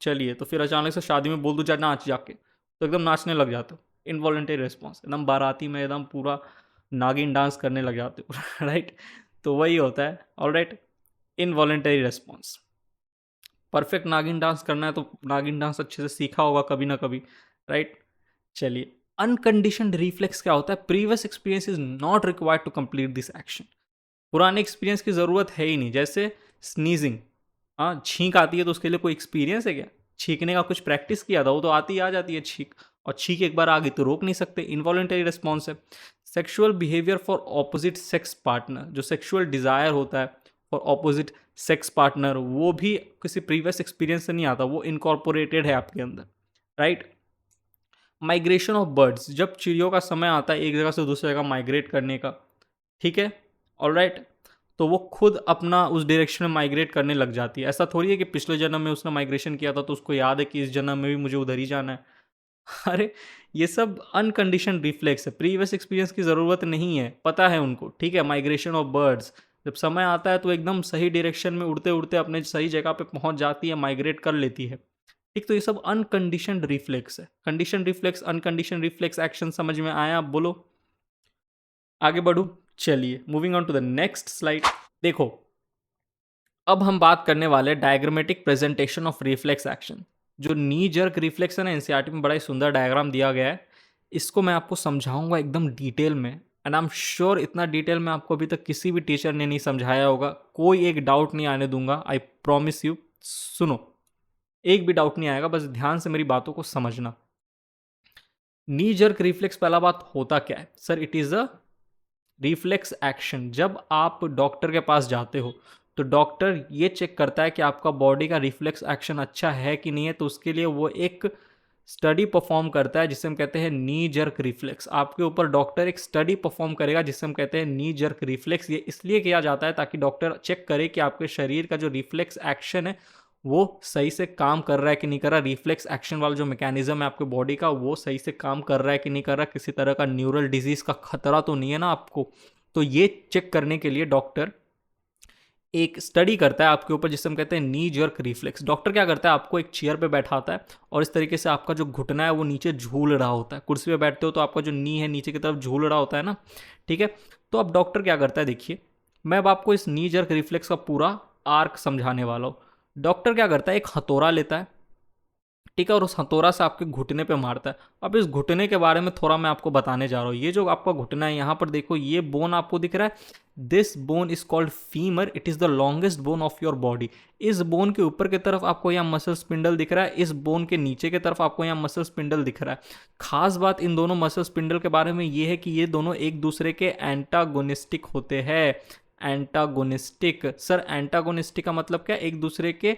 चलिए, तो फिर अचानक से शादी में बोल दो जा नाच जाके, तो एकदम नाचने लग जाते हो, इनवॉलेंटरी रिस्पॉन्स। एकदम बाराती में एकदम पूरा नागिन डांस करने लग जाते हो राइट। तो वही होता है, ऑलराइट, इनवॉलेंटरी रिस्पॉन्स। परफेक्ट नागिन डांस करना है तो नागिन डांस अच्छे से सीखा होगा कभी ना कभी, राइट। चलिए, अनकंडीशनड रिफ्लेक्स क्या होता है? Previous experience is not required to complete this action. पुराने एक्सपीरियंस की ज़रूरत है ही नहीं। जैसे स्नीजिंग, हाँ, छींक आती है तो उसके लिए कोई एक्सपीरियंस है क्या? छींकने का कुछ प्रैक्टिस किया था, वो तो आती आ जाती है छींक, और छींक एक बार आ गई तो रोक नहीं सकते, इनवॉलेंटरी रिस्पॉन्स है। Sexual behaviour for opposite sex partner, जो सेक्सुअल डिज़ायर होता है फॉर ऑपोजिट सेक्स पार्टनर, वो भी किसी प्रीवियस एक्सपीरियंस से नहीं आता, वो इनकॉर्पोरेटेड है आपके अंदर, राइट। माइग्रेशन ऑफ बर्ड्स, जब चिड़ियों का समय आता है एक जगह से दूसरी जगह माइग्रेट करने का, ठीक है, ऑलराइट, तो वो खुद अपना उस डायरेक्शन में माइग्रेट करने लग जाती है। ऐसा थोड़ी है कि पिछले जन्म में उसने माइग्रेशन किया था तो उसको याद है कि इस जन्म में भी मुझे उधर ही जाना है अरे, ये सब अनकंडीशन रिफ्लेक्स है, प्रीवियस एक्सपीरियंस की ज़रूरत नहीं है, पता है उनको, ठीक है। माइग्रेशन ऑफ बर्ड्स, जब समय आता है तो एकदम सही डायरेक्शन में उड़ते उड़ते अपने सही जगह पे पहुंच जाती है, माइग्रेट कर लेती है, ठीक। तो ये सब अनकंडीशन रिफ्लेक्स है। Condition reflex, uncondition reflex action समझ में आया? आप बोलो, आगे बढ़ू। चलिए, moving on to the next slide. देखो, अब हम बात करने वाले diagrammatic presentation of reflex action. जो नी जर्क रिफ्लेक्स है ना, एनसीईआरटी में बड़ा ही सुंदर डायग्राम दिया गया है। इसको मैं आपको समझाऊंगा एकदम डिटेल में, एंड आई एम श्योर इतना डिटेल में आपको अभी तक किसी भी टीचर ने नहीं समझाया होगा। कोई एक डाउट नहीं आने दूंगा, आई प्रॉमिस यू। सुनो, एक भी डाउट नहीं आएगा, बस ध्यान से मेरी बातों को समझना। नी जर्क रिफ्लेक्स, पहला बात होता क्या है sir? It is a reflex action. जब आप डॉक्टर के पास जाते हो तो डॉक्टर ये चेक करता है कि आपका बॉडी का रिफ्लेक्स एक्शन अच्छा है कि नहीं है, तो उसके लिए वो एक स्टडी परफॉर्म करता है जिसे हम कहते हैं नी जर्क रिफ्लेक्स। आपके ऊपर डॉक्टर एक स्टडी परफॉर्म करेगा जिसे हम कहते हैं नी जर्क रिफ्लेक्स। ये इसलिए किया जाता है ताकि डॉक्टर चेक करे कि आपके शरीर का जो रिफ्लेक्स एक्शन है वो सही से काम कर रहा है कि नहीं कर रहा। रिफ्लेक्स एक्शन वाला जो मैकेनिज्म है आपके बॉडी का, वो सही से काम कर रहा है कि नहीं कर रहा। किसी तरह का न्यूरल डिजीज का खतरा तो नहीं है ना आपको। तो ये चेक करने के लिए डॉक्टर एक स्टडी करता है आपके ऊपर जिसे हम कहते हैं नी जर्क रिफ्लेक्स। डॉक्टर क्या करता है, आपको एक चेयर पे बैठाता है और इस तरीके से आपका जो घुटना है वो नीचे झूल रहा होता है। कुर्सी पे बैठते हो तो आपका जो नी है नीचे की तरफ झूल रहा होता है ना, ठीक है। तो अब डॉक्टर क्या करता है, देखिए मैं अब आपको इस नी जर्क रिफ्लेक्स का पूरा आर्क समझाने वाला हूँ। डॉक्टर क्या करता है, एक हथौड़ा लेता है, ठीक है, और उस हथौड़ा से आपके घुटने पे मारता है। अब इस घुटने के बारे में थोड़ा मैं आपको बताने जा रहा हूँ। ये जो आपका घुटना है, यहाँ पर देखो ये बोन आपको दिख रहा है, this bone is called femur. It is the longest bone of your body. इस बोन के ऊपर की तरफ आपको यहाँ मसल स्पिंडल दिख रहा है, इस बोन के नीचे की तरफ आपको यहाँ मसल स्पिंडल दिख रहा है। खास बात इन दोनों मसल स्पिंडल के बारे में ये है कि ये दोनों एक दूसरे के एंटागोनिस्टिक होते हैं। एंटागोनिस्टिक, सर एंटागोनिस्टिक का मतलब क्या? एक दूसरे के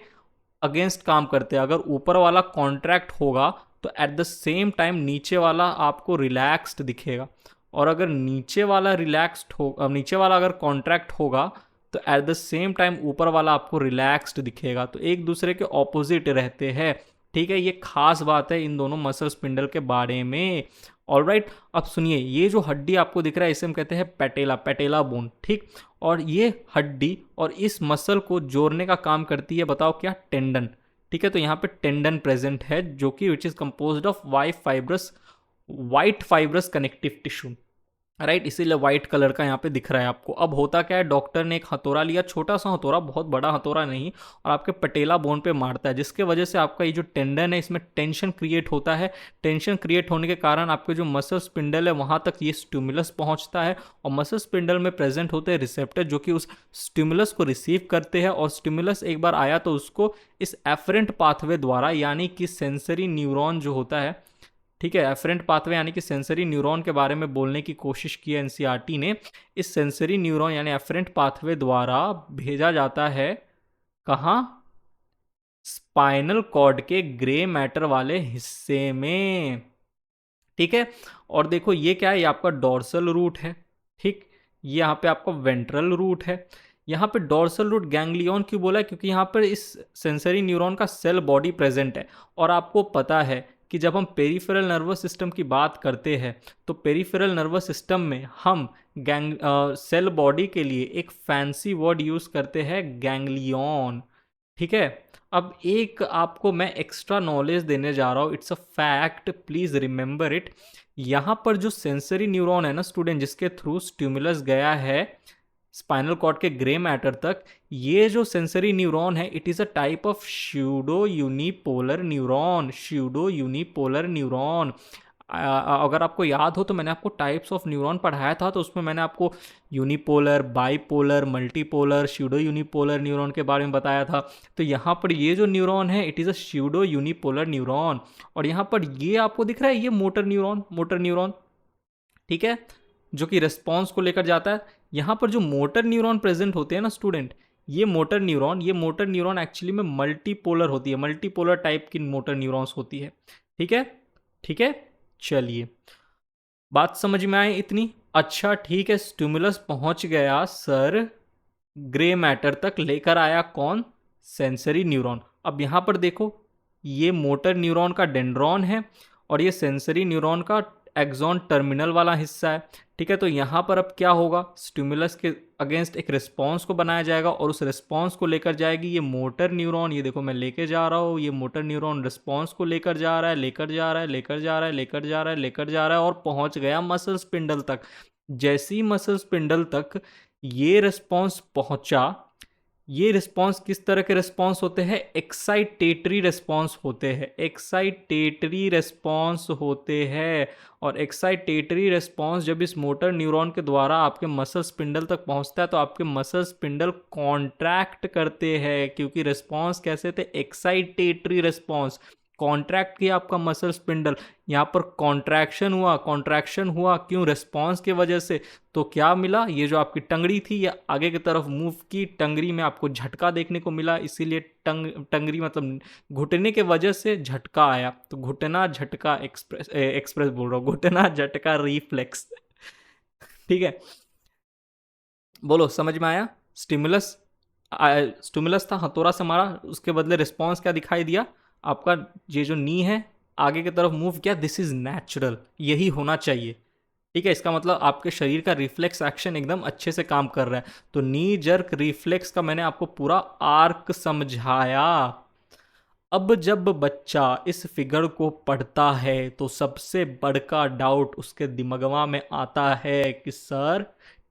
अगेंस्ट काम करते हैं। अगर ऊपर वाला कॉन्ट्रैक्ट होगा तो एट द सेम टाइम नीचे वाला आपको रिलैक्स्ड दिखेगा, और अगर नीचे वाला रिलैक्स्ड हो, नीचे वाला अगर कॉन्ट्रैक्ट होगा तो एट द सेम टाइम ऊपर वाला आपको रिलैक्स्ड दिखेगा। तो एक दूसरे के ऑपोजिट रहते हैं, ठीक है। ये खास बात है इन दोनों मसल स्पिंडल के बारे में। ऑलराइट, अब सुनिए, ये जो हड्डी आपको दिख रहा है इसे हम कहते हैं पैटेला, पैटेला बोन, ठीक। और ये हड्डी और इस मसल को जोड़ने का काम करती है, बताओ क्या? टेंडन, ठीक है। तो यहाँ पे टेंडन प्रेजेंट है जो कि which is composed of white fibrous connective tissue, right. इसीलिए व्हाइट कलर का यहाँ पे दिख रहा है आपको। अब होता क्या है, डॉक्टर ने एक हथौड़ा लिया, छोटा सा हथौड़ा, बहुत बड़ा हथौड़ा नहीं, और आपके पटेला बोन पे मारता है, जिसके वजह से आपका ये जो टेंडन है इसमें टेंशन क्रिएट होता है। टेंशन क्रिएट होने के कारण आपके जो मसल स्पिंडल है वहां तक ये स्टिमुलस पहुंचता है, और मसल स्पिंडल में प्रेजेंट होते हैं रिसेप्टर जो कि उस स्टिमुलस को रिसीव करते हैं। और स्टिमुलस एक बार आया तो उसको इस एफरेंट पाथवे द्वारा, यानी कि सेंसरी न्यूरॉन जो होता है, ठीक है, एफरेंट पाथवे यानी कि सेंसरी न्यूरॉन के बारे में बोलने की कोशिश की है एनसीईआरटी ने। इस सेंसरी न्यूरॉन यानी एफरेंट पाथवे द्वारा भेजा जाता है कहाँ? स्पाइनल कॉर्ड के ग्रे मैटर वाले हिस्से में, ठीक है। और देखो ये क्या है, ये आपका डॉर्सल रूट है, ठीक। ये यहाँ पे आपका वेंट्रल रूट है। यहाँ पे डॉर्सल रूट गैंग्लियन क्यों बोला है? क्योंकि यहाँ पर इस सेंसरी न्यूरॉन का सेल बॉडी प्रेजेंट है। और आपको पता है कि जब हम पेरिफेरल नर्वस सिस्टम की बात करते हैं तो पेरिफेरल नर्वस सिस्टम में हम सेल बॉडी के लिए एक फैंसी वर्ड यूज़ करते हैं, गैंग्लियन, ठीक है। अब एक आपको मैं एक्स्ट्रा नॉलेज देने जा रहा हूँ, it's a fact, please remember it. यहाँ पर जो सेंसरी न्यूरॉन है ना स्टूडेंट, जिसके थ्रू स्टिमुलस गया है स्पाइनल कॉर्ड के ग्रे मैटर तक, ये जो सेंसरी न्यूरॉन है it is a type of pseudo unipolar neuron. Pseudo unipolar neuron, अगर आपको याद हो तो मैंने आपको टाइप्स ऑफ न्यूरॉन पढ़ाया था, तो उसमें मैंने आपको unipolar, bipolar, multipolar, pseudo unipolar neuron के बारे में बताया था। तो यहाँ पर ये जो न्यूरॉन है it is a pseudo unipolar neuron. और यहाँ पर ये आपको दिख रहा है, ये मोटर न्यूरॉन, मोटर न्यूरॉन, ठीक है, जो कि रिस्पॉन्स को लेकर जाता है। यहाँ पर जो मोटर न्यूरॉन प्रेजेंट होते हैं ना स्टूडेंट, ये मोटर न्यूरॉन एक्चुअली में मल्टीपोलर होती है, मल्टीपोलर टाइप की मोटर न्यूरॉन्स होती है, ठीक है, ठीक है। चलिए, बात समझ में आई इतनी? अच्छा ठीक है, स्टिमुलस पहुंच गया सर ग्रे मैटर तक, लेकर आया कौन? Sensory neuron. अब यहां पर देखो, ये मोटर न्यूरॉन का डेंड्रॉन है और ये सेंसरी न्यूरॉन का एक्सॉन टर्मिनल वाला हिस्सा है, ठीक है। तो यहाँ पर अब क्या होगा, स्टिमुलस के अगेंस्ट एक रिस्पॉन्स को बनाया जाएगा और उस रिस्पॉन्स को लेकर जाएगी ये मोटर न्यूरॉन। ये देखो मैं लेके जा रहा हूँ, ये मोटर न्यूरॉन रिस्पॉन्स को लेकर जा रहा है, लेकर जा रहा है, लेकर जा रहा है, लेकर जा रहा है, लेकर जा रहा है, और पहुंच गया मसल स्पिंडल तक। जैसी मसल स्पिंडल तक ये रिस्पॉन्स पहुंचा, ये रिस्पॉन्स किस तरह के रिस्पॉन्स होते हैं? एक्साइटेटरी रिस्पॉन्स होते हैं, एक्साइटेटरी रिस्पॉन्स होते हैं। और एक्साइटेटरी रिस्पॉन्स जब इस मोटर न्यूरॉन के द्वारा आपके मसल स्पिंडल तक पहुंचता है तो आपके मसल स्पिंडल कॉन्ट्रैक्ट करते हैं, क्योंकि रिस्पॉन्स कैसे थे? Excitatory response. कॉन्ट्रैक्ट किया आपका मसल स्पिंडल, यहाँ पर कॉन्ट्रैक्शन हुआ क्यों? रिस्पॉन्स की वजह से। तो क्या मिला? ये जो आपकी टंगड़ी थी ये आगे की तरफ मूव की, टंगड़ी में आपको झटका देखने को मिला, इसीलिए टंगड़ी मतलब घुटने के वजह से झटका आया। तो घुटना झटका एक्सप्रेस बोल रहा हूँ, घुटना झटका रिफ्लेक्स। ठीक है, बोलो समझ में आया? स्टिमुलस स्टिमुलस था, हथौड़ा से मारा, उसके बदले रिस्पॉन्स क्या दिखाई दिया? आपका ये जो नी है आगे की तरफ मूव किया। दिस इज नेचुरल, यही होना चाहिए। ठीक है, इसका मतलब आपके शरीर का रिफ्लेक्स एक्शन एकदम अच्छे से काम कर रहा है। तो नी जर्क रिफ्लेक्स का मैंने आपको पूरा आर्क समझाया। अब जब बच्चा इस फिगर को पढ़ता है तो सबसे बड़का डाउट उसके दिमागवा में आता है कि सर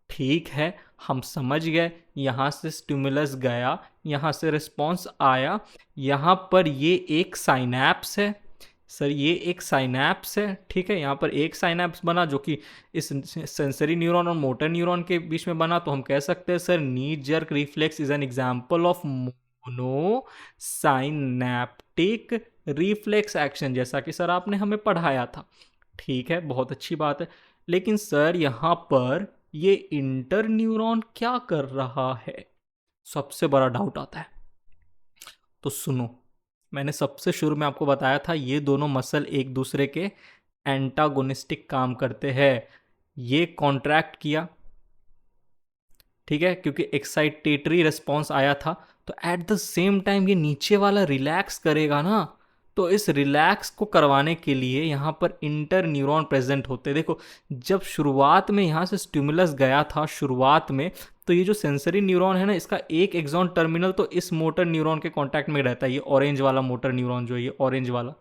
ठीक है, हम समझ गए, यहाँ से स्टिमुलस गया, यहाँ से रिस्पॉन्स आया, यहाँ पर ये एक साइनैप्स है। सर ये एक साइनैप्स है, ठीक है, यहाँ पर एक साइनैप्स बना जो कि इस सेंसरी न्यूरॉन और मोटर न्यूरॉन के बीच में बना। तो हम कह सकते हैं sir knee jerk reflex is an example of mono synaptic reflex action, जैसा कि सर आपने हमें पढ़ाया था। ठीक है, बहुत अच्छी बात है। लेकिन सर यहाँ पर ये इंटर न्यूरॉन क्या कर रहा है? सबसे बड़ा डाउट आता है। तो सुनो, मैंने सबसे शुरू में आपको बताया था ये दोनों मसल एक दूसरे के एंटागोनिस्टिक काम करते हैं। ये कॉन्ट्रैक्ट किया, ठीक है, क्योंकि एक्साइटेटरी रिस्पॉन्स आया था। तो एट द सेम टाइम ये नीचे वाला रिलैक्स करेगा ना। तो इस रिलैक्स को करवाने के लिए यहाँ पर इंटर न्यूरॉन प्रेजेंट होते हैं। देखो, जब शुरुआत में यहाँ से स्टिमुलस गया था शुरुआत में, तो ये जो सेंसरी न्यूरॉन है ना, इसका एक एक्सॉन टर्मिनल तो इस मोटर न्यूरॉन के कांटेक्ट में रहता है। ये ऑरेंज वाला मोटर न्यूरॉन जो है, ये ऑरेंज वाला,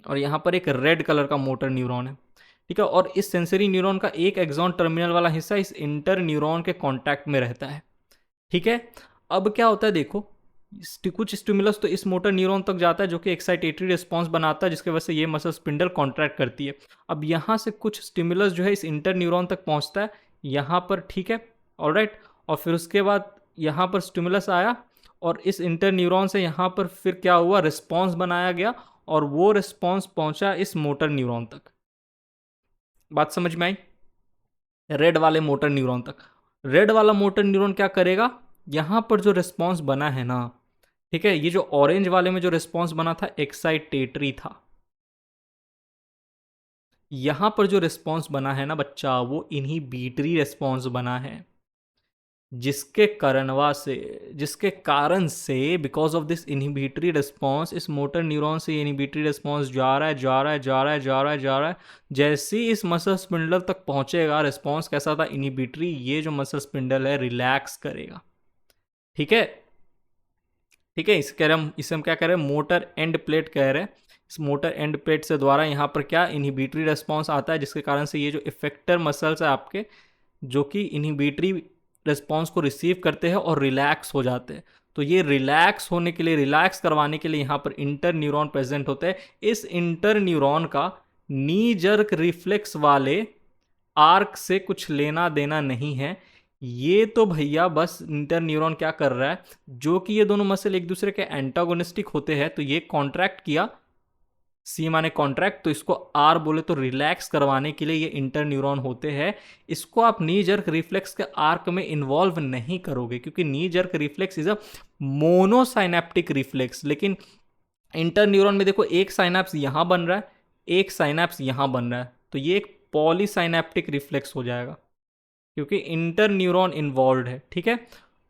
और यहाँ पर एक रेड कलर का मोटर न्यूरॉन है। ठीक है, और इस सेंसरी न्यूरॉन का एक एक्सॉन टर्मिनल वाला हिस्सा इस इंटर न्यूरॉन के कांटेक्ट में रहता है। ठीक है, अब क्या होता है देखो, कुछ स्टिमुलस तो इस मोटर न्यूरॉन तक जाता है जो कि एक्साइटेटरी रिस्पॉन्स बनाता है, जिसकी वजह से ये मसल स्पिंडल कॉन्ट्रैक्ट करती है। अब यहाँ से कुछ स्टिमुलस जो है इस इंटर न्यूरॉन तक पहुँचता है यहाँ पर, ठीक है, ऑलराइट। और फिर उसके बाद यहाँ पर स्टिमुलस आया और इस इंटर न्यूरॉन से यहाँ पर फिर क्या हुआ? रिस्पॉन्स बनाया गया और वो रिस्पॉन्स पहुँचा इस मोटर न्यूरॉन तक। बात समझ में आई? रेड वाले मोटर न्यूरॉन तक। रेड वाला मोटर न्यूरॉन क्या करेगा? यहाँ पर जो रिस्पॉन्स बना है ना, ठीक है, ये जो ऑरेंज वाले में जो रिस्पॉन्स बना था एक्साइटेटरी था। यहाँ पर जो रिस्पॉन्स बना है ना बच्चा, वो इनहिबिटरी रिस्पॉन्स बना है, जिसके कारण से because of this inhibitory response इस मोटर न्यूरॉन से इनहिबिटरी रिस्पॉन्स जा रहा है। जैसे ही इस मसल स्पिंडल तक पहुंचेगा, रिस्पॉन्स कैसा था? इनहिबिटरी। ये जो मसल स्पिंडल है रिलैक्स करेगा। ठीक है, ठीक है, इसे हम क्या कह रहे हैं? मोटर एंड प्लेट कह रहे हैं। इस मोटर एंड प्लेट से द्वारा यहाँ पर क्या इनहिबिटरी रिस्पॉन्स आता है, जिसके कारण से ये जो इफेक्टर मसल्स है आपके, जो कि इनहिबिटरी रिस्पॉन्स को रिसीव करते हैं और रिलैक्स हो जाते हैं। तो ये रिलैक्स होने के लिए, रिलैक्स करवाने के लिए यहाँ पर इंटर न्यूरॉन प्रेजेंट होते हैं। इस इंटर न्यूरॉन का नी जर्क रिफ्लेक्स वाले आर्क से कुछ लेना देना नहीं है। ये तो भैया बस इंटर न्यूरॉन क्या कर रहा है, जो कि ये दोनों मसल एक दूसरे के एंटागोनिस्टिक होते हैं, तो ये कॉन्ट्रैक्ट किया, सी माने कॉन्ट्रैक्ट, तो इसको आर बोले तो रिलैक्स करवाने के लिए ये इंटर न्यूरॉन होते हैं। इसको आप नी जर्क रिफ्लेक्स के आर्क में इन्वॉल्व नहीं करोगे, क्योंकि नी jerk reflex is a मोनोसाइनेप्टिक reflex. लेकिन इंटर न्यूरॉन में देखो, एक साइनैप्स यहां बन रहा है, एक साइनैप्स यहां बन रहा है, तो ये एक पॉलीसाइनेप्टिक रिफ्लेक्स हो जाएगा, क्योंकि इंटर न्यूरॉन इन्वॉल्व है। ठीक है,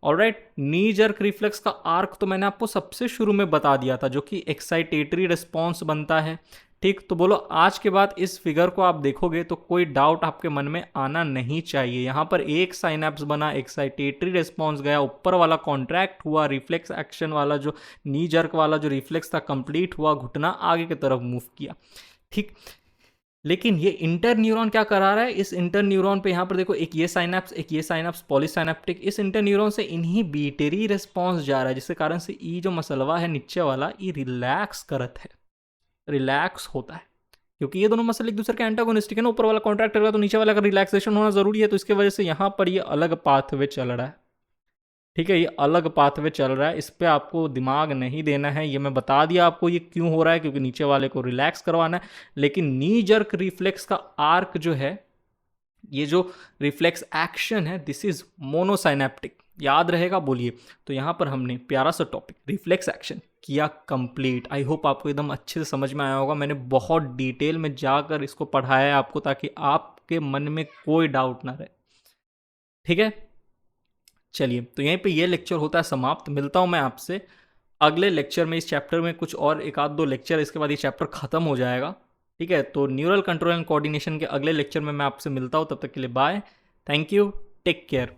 ऑलराइट। नी जर्क रिफ्लेक्स का आर्क तो मैंने आपको सबसे शुरू में बता दिया था, जो कि एक्साइटेटरी रिस्पॉन्स बनता है। ठीक, तो बोलो आज के बाद इस फिगर को आप देखोगे तो कोई डाउट आपके मन में आना नहीं चाहिए। यहाँ पर एक साइनैप्स बना, एक्साइटेटरी रिस्पॉन्स गया, ऊपर वाला कॉन्ट्रैक्ट हुआ, रिफ्लेक्स एक्शन वाला जो नी जर्क वाला जो रिफ्लेक्स था कंप्लीट हुआ, घुटना आगे की तरफ मूव किया। ठीक, लेकिन ये इंटर न्यूरॉन क्या करा रहा है, इस इंटर न्यूरॉन पे यहाँ पर देखो एक ये साइनैप्स, एक ये साइनैप्स पॉलीसाइनेप्टिक, इस इंटर न्यूरॉन से इनहिबिटरी रिस्पॉन्स जा रहा है, जिसके कारण से ई जो मसलवा है नीचे वाला ये रिलैक्स करत है, रिलैक्स होता है, क्योंकि ये दोनों मसल एक दूसरे के एंटागोनिस्टिक है ना, ऊपर वाला कॉन्ट्रैक्ट करेगा तो नीचे वाला का रिलैक्सेशन होना जरूरी है, तो इसके वजह से यहाँ पर ये अलग पाथवे चल रहा है। ठीक है, ये अलग पाथवे चल रहा है, इस पर आपको दिमाग नहीं देना है, ये मैं बता दिया आपको ये क्यों हो रहा है, क्योंकि नीचे वाले को रिलैक्स करवाना है। लेकिन नी जर्क रिफ्लेक्स का आर्क जो है, ये जो रिफ्लेक्स एक्शन है, दिस इज मोनोसाइनेप्टिक, याद रहेगा, बोलिए। तो यहाँ पर हमने प्यारा सा टॉपिक रिफ्लेक्स एक्शन किया कंप्लीट। आई होप आपको एकदम अच्छे से समझ में आया होगा, मैंने बहुत डिटेल में जाकर इसको पढ़ाया है आपको, ताकि आपके मन में कोई डाउट ना रहे। ठीक है, चलिए, तो यहीं पे ये लेक्चर होता है समाप्त। मिलता हूँ मैं आपसे अगले लेक्चर में, इस चैप्टर में कुछ और एक आध दो लेक्चर, इसके बाद ये चैप्टर खत्म हो जाएगा। ठीक है, तो न्यूरल कंट्रोल एंड कोऑर्डिनेशन के अगले लेक्चर में मैं आपसे मिलता हूँ, तब तक के लिए bye, thank you, take care.